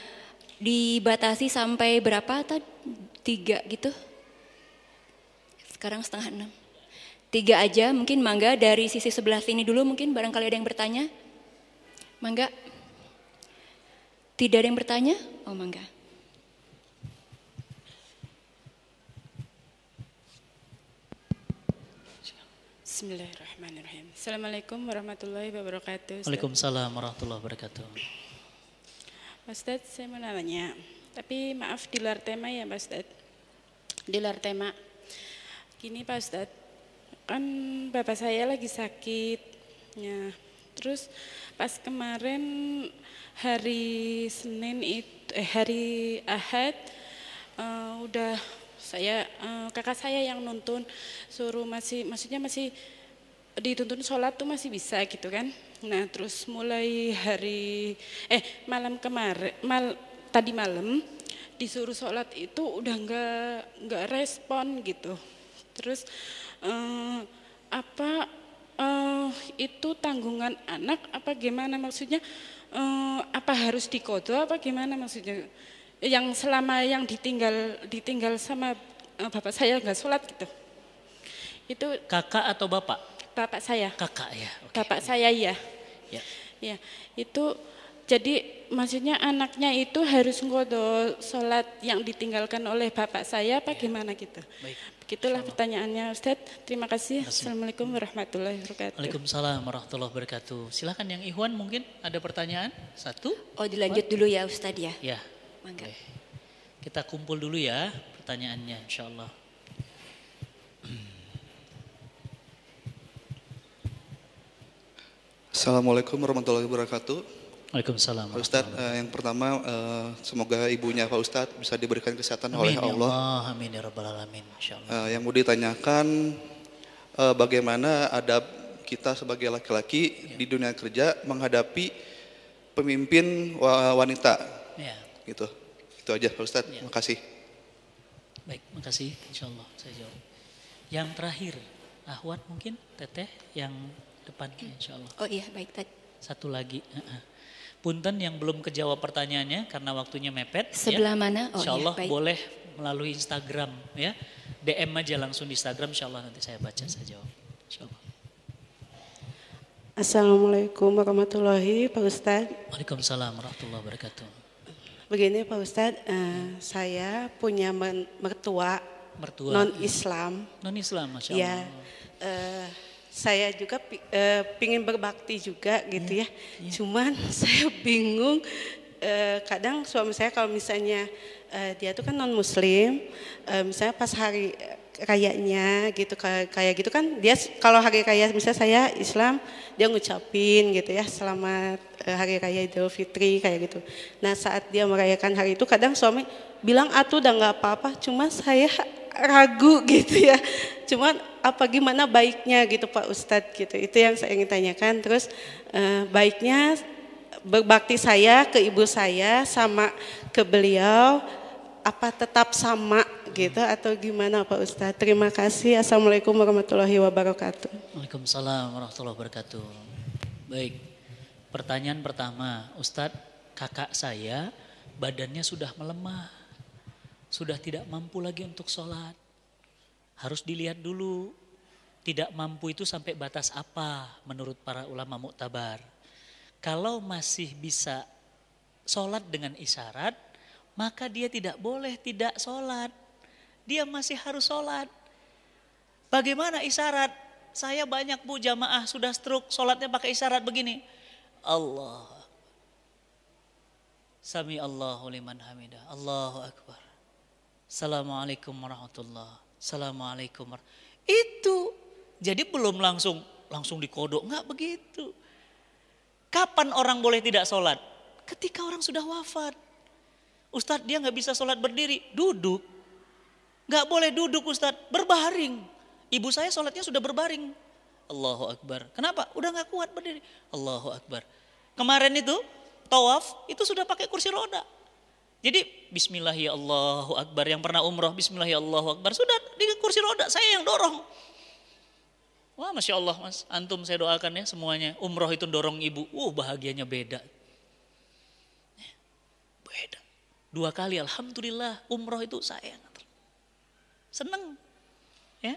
dibatasi sampai berapa? 3 gitu. Sekarang 5:30. 3 aja mungkin, mangga dari sisi sebelah sini dulu mungkin barangkali ada yang bertanya. Mangga. Tidak ada yang bertanya? Oh, mangga. Bismillahirrahmanirrahim. Assalamualaikum warahmatullahi wabarakatuh. Waalaikumsalam warahmatullahi wabarakatuh. Pak Ustadz, saya mau nanya, tapi maaf di luar tema ya Pak Ustadz. Di luar tema. Gini Pak Ustadz, kan bapak saya lagi sakit. Ya. Terus pas kemarin hari Senin itu hari Ahad udah saya kakak saya yang nuntun, suruh maksudnya masih dituntun sholat tuh masih bisa gitu kan. Nah terus mulai malam kemarin tadi malam disuruh sholat itu udah nggak respon gitu. Terus itu tanggungan anak apa gimana maksudnya, apa harus diqodho apa gimana maksudnya, yang selama yang ditinggal sama bapak saya nggak sholat gitu. Itu kakak atau bapak? Bapak saya. Kakak ya. Okay. Bapak saya ya. Ya itu jadi maksudnya anaknya itu harus ngqodho sholat yang ditinggalkan oleh bapak saya apa gimana gitu. Baik. Begitulah pertanyaannya Ustadz. Terima kasih. Assalamualaikum warahmatullahi wabarakatuh. Waalaikumsalam warahmatullahi wabarakatuh. Silakan yang Ikhwan mungkin ada pertanyaan? 1. Oh dilanjut dulu ya Ustadz ya. Ya. Mangga. Kita kumpul dulu ya pertanyaannya insyaallah. Assalamualaikum warahmatullahi wabarakatuh. Waalaikumsalam. Pak Ustadz, yang pertama semoga ibunya Pak Ustadz bisa diberikan kesehatan oleh Allah. Amin ya rabbal alamin insyaallah. Yang mau ditanyakan bagaimana adab kita sebagai laki-laki di dunia kerja menghadapi pemimpin wanita. Ya. Gitu. Itu aja Pak Ustadz. Ya. Makasih. Baik, makasih insyaallah saya jawab. Yang terakhir, Ahwat mungkin Teteh yang depannya insyaallah. Oh iya, baik tadi. Satu lagi. Punten yang belum kejawab pertanyaannya karena waktunya mepet. Sebelah ya. mana? Oh insyaallah iya, baik. Boleh melalui Instagram ya. DM aja langsung di Instagram insyaallah nanti saya baca saya jawab. Insyaallah. Assalamualaikum warahmatullahi wabarakatuh Pak Ustadz. Waalaikumsalam warahmatullahi wabarakatuh. Begini Pak Ustadz, saya punya mertua non-Islam. Non-Islam, Masya Allah. Ya, saya juga pingin berbakti juga gitu ya. Cuman saya bingung, kadang suami saya kalau misalnya dia tuh kan non muslim, misalnya pas hari rayanya gitu kayak gitu kan, dia kalau hari raya misalnya saya Islam, dia ngucapin gitu ya selamat hari raya Idul Fitri kayak gitu. Nah saat dia merayakan hari itu kadang suami bilang atuh udah nggak apa-apa, cuma saya ragu gitu ya. Cuman apa gimana baiknya gitu Pak Ustadz gitu, itu yang saya ingin tanyakan. Terus baiknya berbakti saya ke ibu saya sama ke beliau apa tetap sama gitu atau gimana Pak Ustadz? Terima kasih. Assalamualaikum warahmatullahi wabarakatuh. Waalaikumsalam warahmatullahi wabarakatuh. Baik, pertanyaan pertama, Ustadz, kakak saya badannya sudah melemah, sudah tidak mampu lagi untuk sholat. Harus dilihat dulu, tidak mampu itu sampai batas apa menurut para ulama muktabar. Kalau masih bisa sholat dengan isyarat, maka dia tidak boleh tidak sholat. Dia masih harus sholat. Bagaimana isyarat? Saya banyak bu jamaah sudah stroke, sholatnya pakai isyarat begini. Allah. Sami Allahu liman hamidah. Allahu Akbar. Assalamualaikum warahmatullahi. Assalamualaikum warahmatullahi. Itu. Jadi belum langsung dikodok. Enggak begitu. Kapan orang boleh tidak sholat? Ketika orang sudah wafat. Ustadz dia gak bisa sholat berdiri, duduk. Gak boleh duduk Ustadz, berbaring. Ibu saya sholatnya sudah berbaring. Allahu Akbar. Kenapa? Udah gak kuat berdiri. Allahu Akbar. Kemarin itu tawaf itu sudah pakai kursi roda. Jadi bismillah ya Allahu Akbar. Yang pernah umroh bismillah ya Allahu Akbar. Sudah di kursi roda, saya yang dorong. Wah Masya Allah mas, antum saya doakan ya semuanya. Umroh itu dorong ibu, bahagianya beda. Beda. 2 kali alhamdulillah umroh itu saya seneng ya,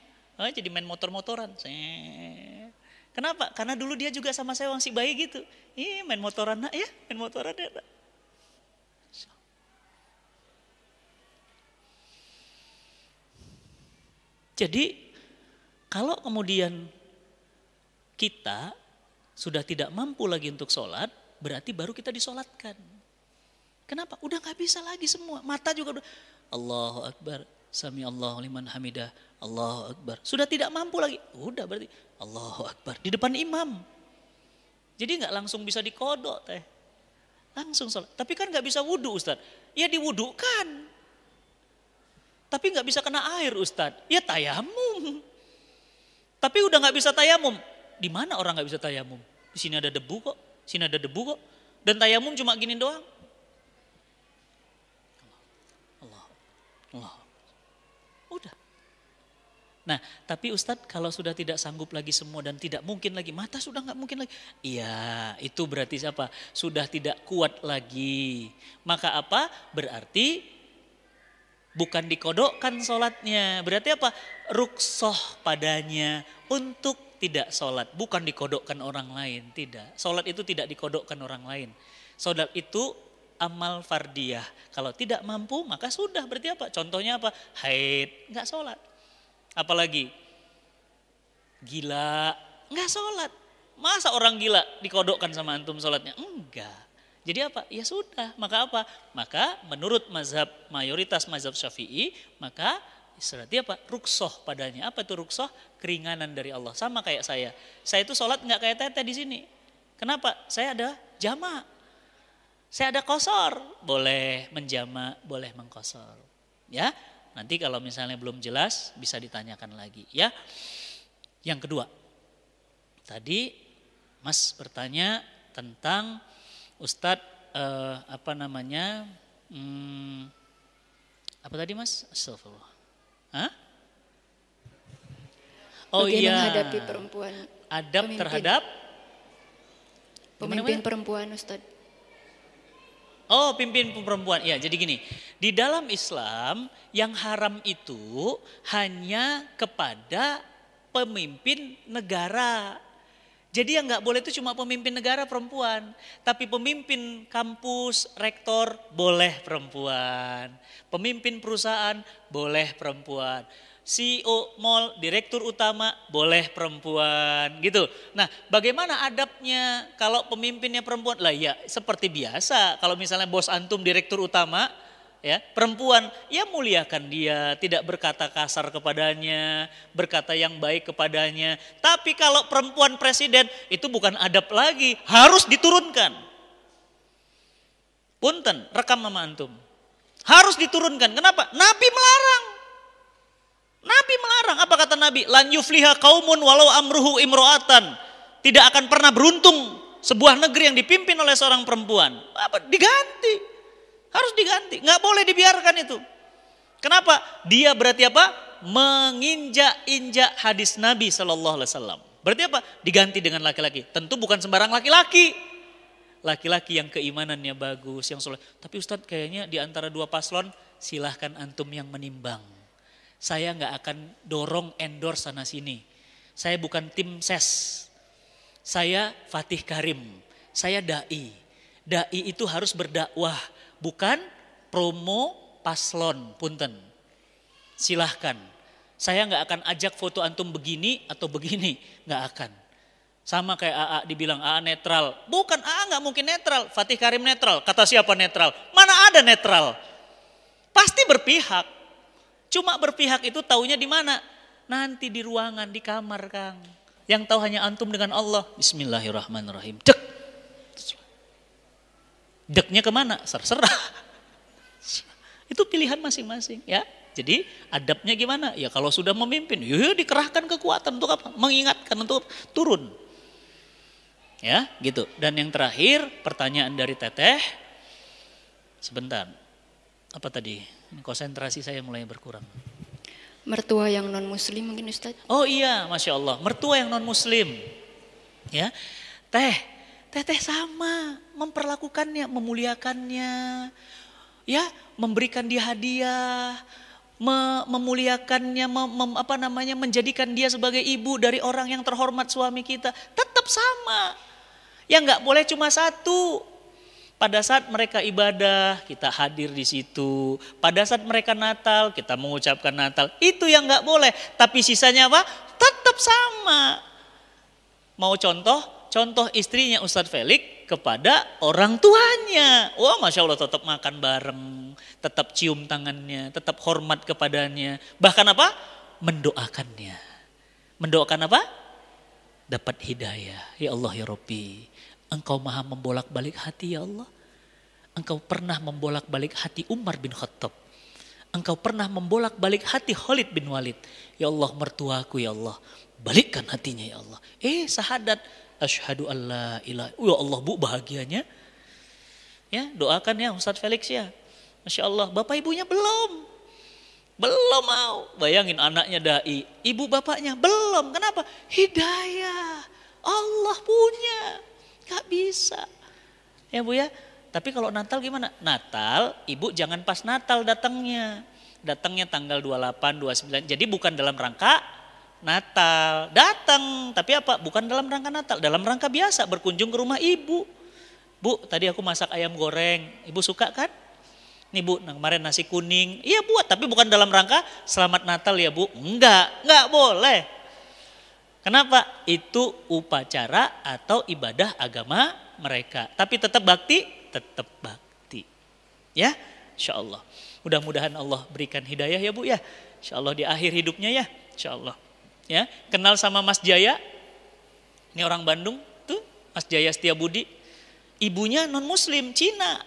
jadi main motor-motoran. Kenapa? Karena dulu dia juga sama saya masih bayi gitu. Main motoran nak ya, main motoran ya. Jadi kalau kemudian kita sudah tidak mampu lagi untuk sholat, berarti baru kita disolatkan. Kenapa? Udah gak bisa lagi semua. Mata juga udah. Allahu Akbar. Sami Allahu liman hamidah. Allahu Akbar. Sudah tidak mampu lagi. Udah berarti. Allahu Akbar. Di depan imam. Jadi gak langsung bisa dikodok teh. Langsung sholat. Tapi kan gak bisa wudhu Ustadz. Ya diwudhukan. Tapi gak bisa kena air Ustadz. Ya tayamum. Tapi udah gak bisa tayamum. Di mana orang gak bisa tayamum? Di sini ada debu kok. Sini ada debu kok. Dan tayamum cuma gini doang. Allah. Udah. Nah, tapi Ustadz kalau sudah tidak sanggup lagi semua dan tidak mungkin lagi, mata sudah gak mungkin lagi. Iya, itu berarti apa? Sudah tidak kuat lagi. Maka apa? Berarti bukan dikodokkan sholatnya. Berarti apa? Ruksoh padanya untuk tidak sholat. Bukan dikodokkan orang lain, tidak. Sholat itu tidak dikodokkan orang lain. Sholat itu amal fardiyah. Kalau tidak mampu maka sudah, berarti apa? Contohnya apa? Haid, gak sholat. Apalagi gila, gak sholat. Masa orang gila dikodokkan sama antum sholatnya? Enggak. Jadi apa? Ya sudah, maka apa? Maka menurut mazhab mayoritas mazhab Syafi'i, maka berarti apa? Ruksoh padanya. Apa itu ruksoh? Keringanan dari Allah. Sama kayak saya. Saya itu sholat gak kayak teteh di sini. Kenapa? Saya ada jama'. Saya ada qashar, boleh menjama, boleh mengqashar. Ya, nanti kalau misalnya belum jelas bisa ditanyakan lagi. Ya, yang kedua, tadi Mas bertanya tentang Ustadz apa tadi Mas? Astagfirullah. Hah? Oh iya. Menghadapi perempuan. Adab terhadap pemimpin perempuan Ustadz. Oh, pimpin perempuan. Ya, jadi gini. Di dalam Islam yang haram itu hanya kepada pemimpin negara. Jadi yang nggak boleh itu cuma pemimpin negara perempuan. Tapi pemimpin kampus, rektor boleh perempuan. Pemimpin perusahaan boleh perempuan. CEO mall, direktur utama boleh perempuan gitu. Nah, bagaimana adabnya kalau pemimpinnya perempuan? Lah ya seperti biasa, kalau misalnya bos antum direktur utama ya, perempuan, ya muliakan dia, tidak berkata kasar kepadanya, berkata yang baik kepadanya. Tapi kalau perempuan presiden itu bukan adab lagi, harus diturunkan. Punten, rekam mama antum. Harus diturunkan. Kenapa? Nabi melarang. Nabi melarang. Apa kata Nabi? Lan yufliha qaumun walau amruhu imro'atan. Tidak akan pernah beruntung sebuah negeri yang dipimpin oleh seorang perempuan. Apa? Diganti. Harus diganti. Nggak boleh dibiarkan itu. Kenapa? Dia berarti apa? Menginjak-injak hadis Nabi SAW. Berarti apa? Diganti dengan laki-laki. Tentu bukan sembarang laki-laki. Laki-laki yang keimanannya bagus, yang soleh. Tapi Ustadz kayaknya di antara dua paslon silahkan antum yang menimbang. Saya nggak akan dorong endorse sana sini. Saya bukan tim ses. Saya Fatih Karim. Saya dai. Dai itu harus berdakwah, bukan promo paslon. Punten. Silahkan. Saya nggak akan ajak foto antum begini atau begini, nggak akan. Sama kayak AA dibilang AA netral. Bukan, AA nggak mungkin netral. Fatih Karim netral. Kata siapa netral? Mana ada netral? Pasti berpihak. Cuma berpihak itu taunya di mana? Nanti di ruangan, di kamar, Kang. Yang tahu hanya antum dengan Allah. Bismillahirrahmanirrahim. Dek. Deknya kemana? Serserah. Itu pilihan masing-masing ya. Jadi adabnya gimana? Ya kalau sudah memimpin, ya dikerahkan kekuatan untuk apa? Mengingatkan untuk turun. Ya gitu. Dan yang terakhir pertanyaan dari Teteh. Sebentar. Apa tadi? Konsentrasi saya mulai berkurang. Mertua yang non muslim mungkin Ustaz? Oh iya, Masya Allah. Mertua yang non muslim. Ya, Teteh sama memperlakukannya, memuliakannya. Ya, memberikan dia hadiah, memuliakannya, menjadikan dia sebagai ibu dari orang yang terhormat suami kita. Tetap sama. Ya nggak boleh cuma satu. Pada saat mereka ibadah, kita hadir di situ. Pada saat mereka Natal, kita mengucapkan Natal. Itu yang nggak boleh. Tapi sisanya apa? Tetap sama. Mau contoh istrinya Ustadz Felix kepada orang tuanya. Wah, Masya Allah, tetap makan bareng, tetap cium tangannya, tetap hormat kepadanya. Bahkan apa? Mendoakannya. Mendoakan apa? Dapat hidayah. Ya Allah ya Rabbi. Engkau maha membolak-balik hati ya Allah. Engkau pernah membolak-balik hati Umar bin Khattab. Engkau pernah membolak-balik hati Khalid bin Walid. Ya Allah mertuaku ya Allah. Balikkan hatinya ya Allah. Sahadat. Asyhadu alla ilaha. Ya Allah bu bahagianya. Ya doakan ya Ustadz Felix ya. Masya Allah bapak ibunya belum mau. Bayangin anaknya dai. Ibu bapaknya belum. Kenapa? Hidayah. Allah punya. Gak bisa. Ya Bu ya. Tapi kalau Natal gimana? Natal, ibu jangan pas Natal datangnya. Datangnya tanggal 28, 29. Jadi bukan dalam rangka Natal. Datang, tapi apa? Bukan dalam rangka Natal. Dalam rangka biasa berkunjung ke rumah ibu. Bu, tadi aku masak ayam goreng. Ibu suka kan? Nih Bu, kemarin nasi kuning. Iya buat, tapi bukan dalam rangka Selamat Natal ya Bu. Enggak boleh. Kenapa? Itu upacara atau ibadah agama mereka. Tapi tetap bakti, tetap bakti. Ya, insya Allah. Mudah-mudahan Allah berikan hidayah ya Bu ya. Insya Allah di akhir hidupnya ya. Insya Allah. Ya, kenal sama Mas Jaya. Ini orang Bandung tuh, Mas Jaya Setiabudi. Ibunya non muslim, Cina.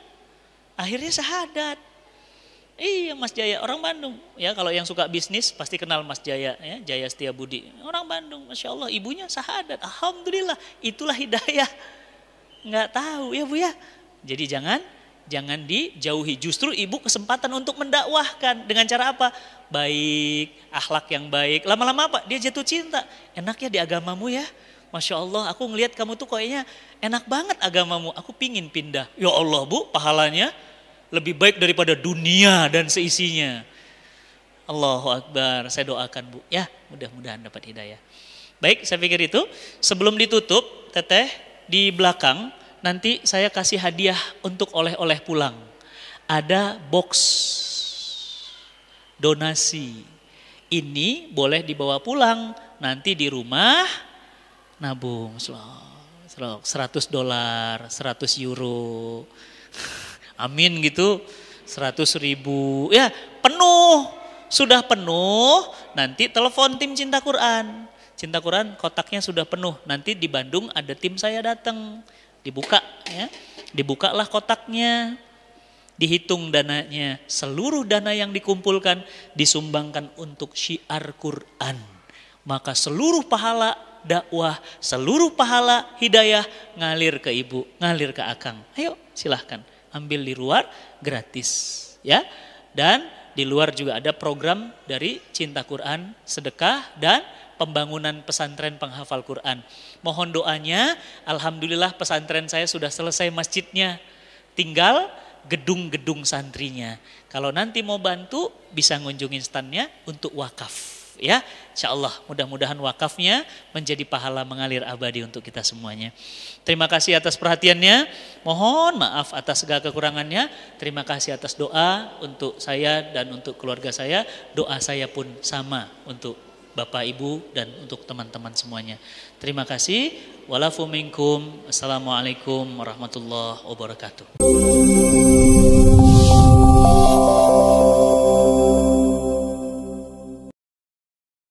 Akhirnya syahadat. Iya Mas Jaya, orang Bandung. Ya kalau yang suka bisnis pasti kenal Mas Jaya, ya Jaya Setiabudi. Orang Bandung, Masya Allah ibunya syahadat. Alhamdulillah, itulah hidayah. Nggak tahu ya Bu ya. Jadi jangan dijauhi. Justru ibu kesempatan untuk mendakwahkan. Dengan cara apa? Baik, akhlak yang baik. Lama-lama apa? Dia jatuh cinta. Enak ya di agamamu ya. Masya Allah, aku ngelihat kamu tuh kayaknya enak banget agamamu. Aku pingin pindah. Ya Allah Bu, pahalanya lebih baik daripada dunia dan seisinya. Allahu Akbar. Saya doakan Bu. Ya mudah-mudahan dapat hidayah. Baik saya pikir itu. Sebelum ditutup Teteh di belakang. Nanti saya kasih hadiah untuk oleh-oleh pulang. Ada box donasi. ini boleh dibawa pulang. Nanti di rumah nabung. $100, 100 euro. Amin gitu. 100.000. Ya penuh. Sudah penuh. Nanti telepon tim Cinta Quran. Cinta Quran kotaknya sudah penuh. Nanti di Bandung ada tim saya datang. Dibuka ya. Dibukalah kotaknya. Dihitung dananya. Seluruh dana yang dikumpulkan disumbangkan untuk syiar Quran. Maka seluruh pahala dakwah, seluruh pahala hidayah ngalir ke ibu, ngalir ke akang. Ayo silahkan ambil di luar gratis ya. Dan di luar juga ada program dari Cinta Quran, sedekah dan pembangunan pesantren penghafal Quran. Mohon doanya, alhamdulillah pesantren saya sudah selesai masjidnya. Tinggal gedung-gedung santrinya. Kalau nanti mau bantu bisa ngunjungin standnya untuk wakaf ya. Insyaallah mudah-mudahan wakafnya menjadi pahala mengalir abadi untuk kita semuanya. Terima kasih atas perhatiannya. Mohon maaf atas segala kekurangannya. Terima kasih atas doa untuk saya dan untuk keluarga saya. Doa saya pun sama untuk Bapak Ibu dan untuk teman-teman semuanya. Terima kasih. Walafu minkum. Assalamualaikum warahmatullahi wabarakatuh.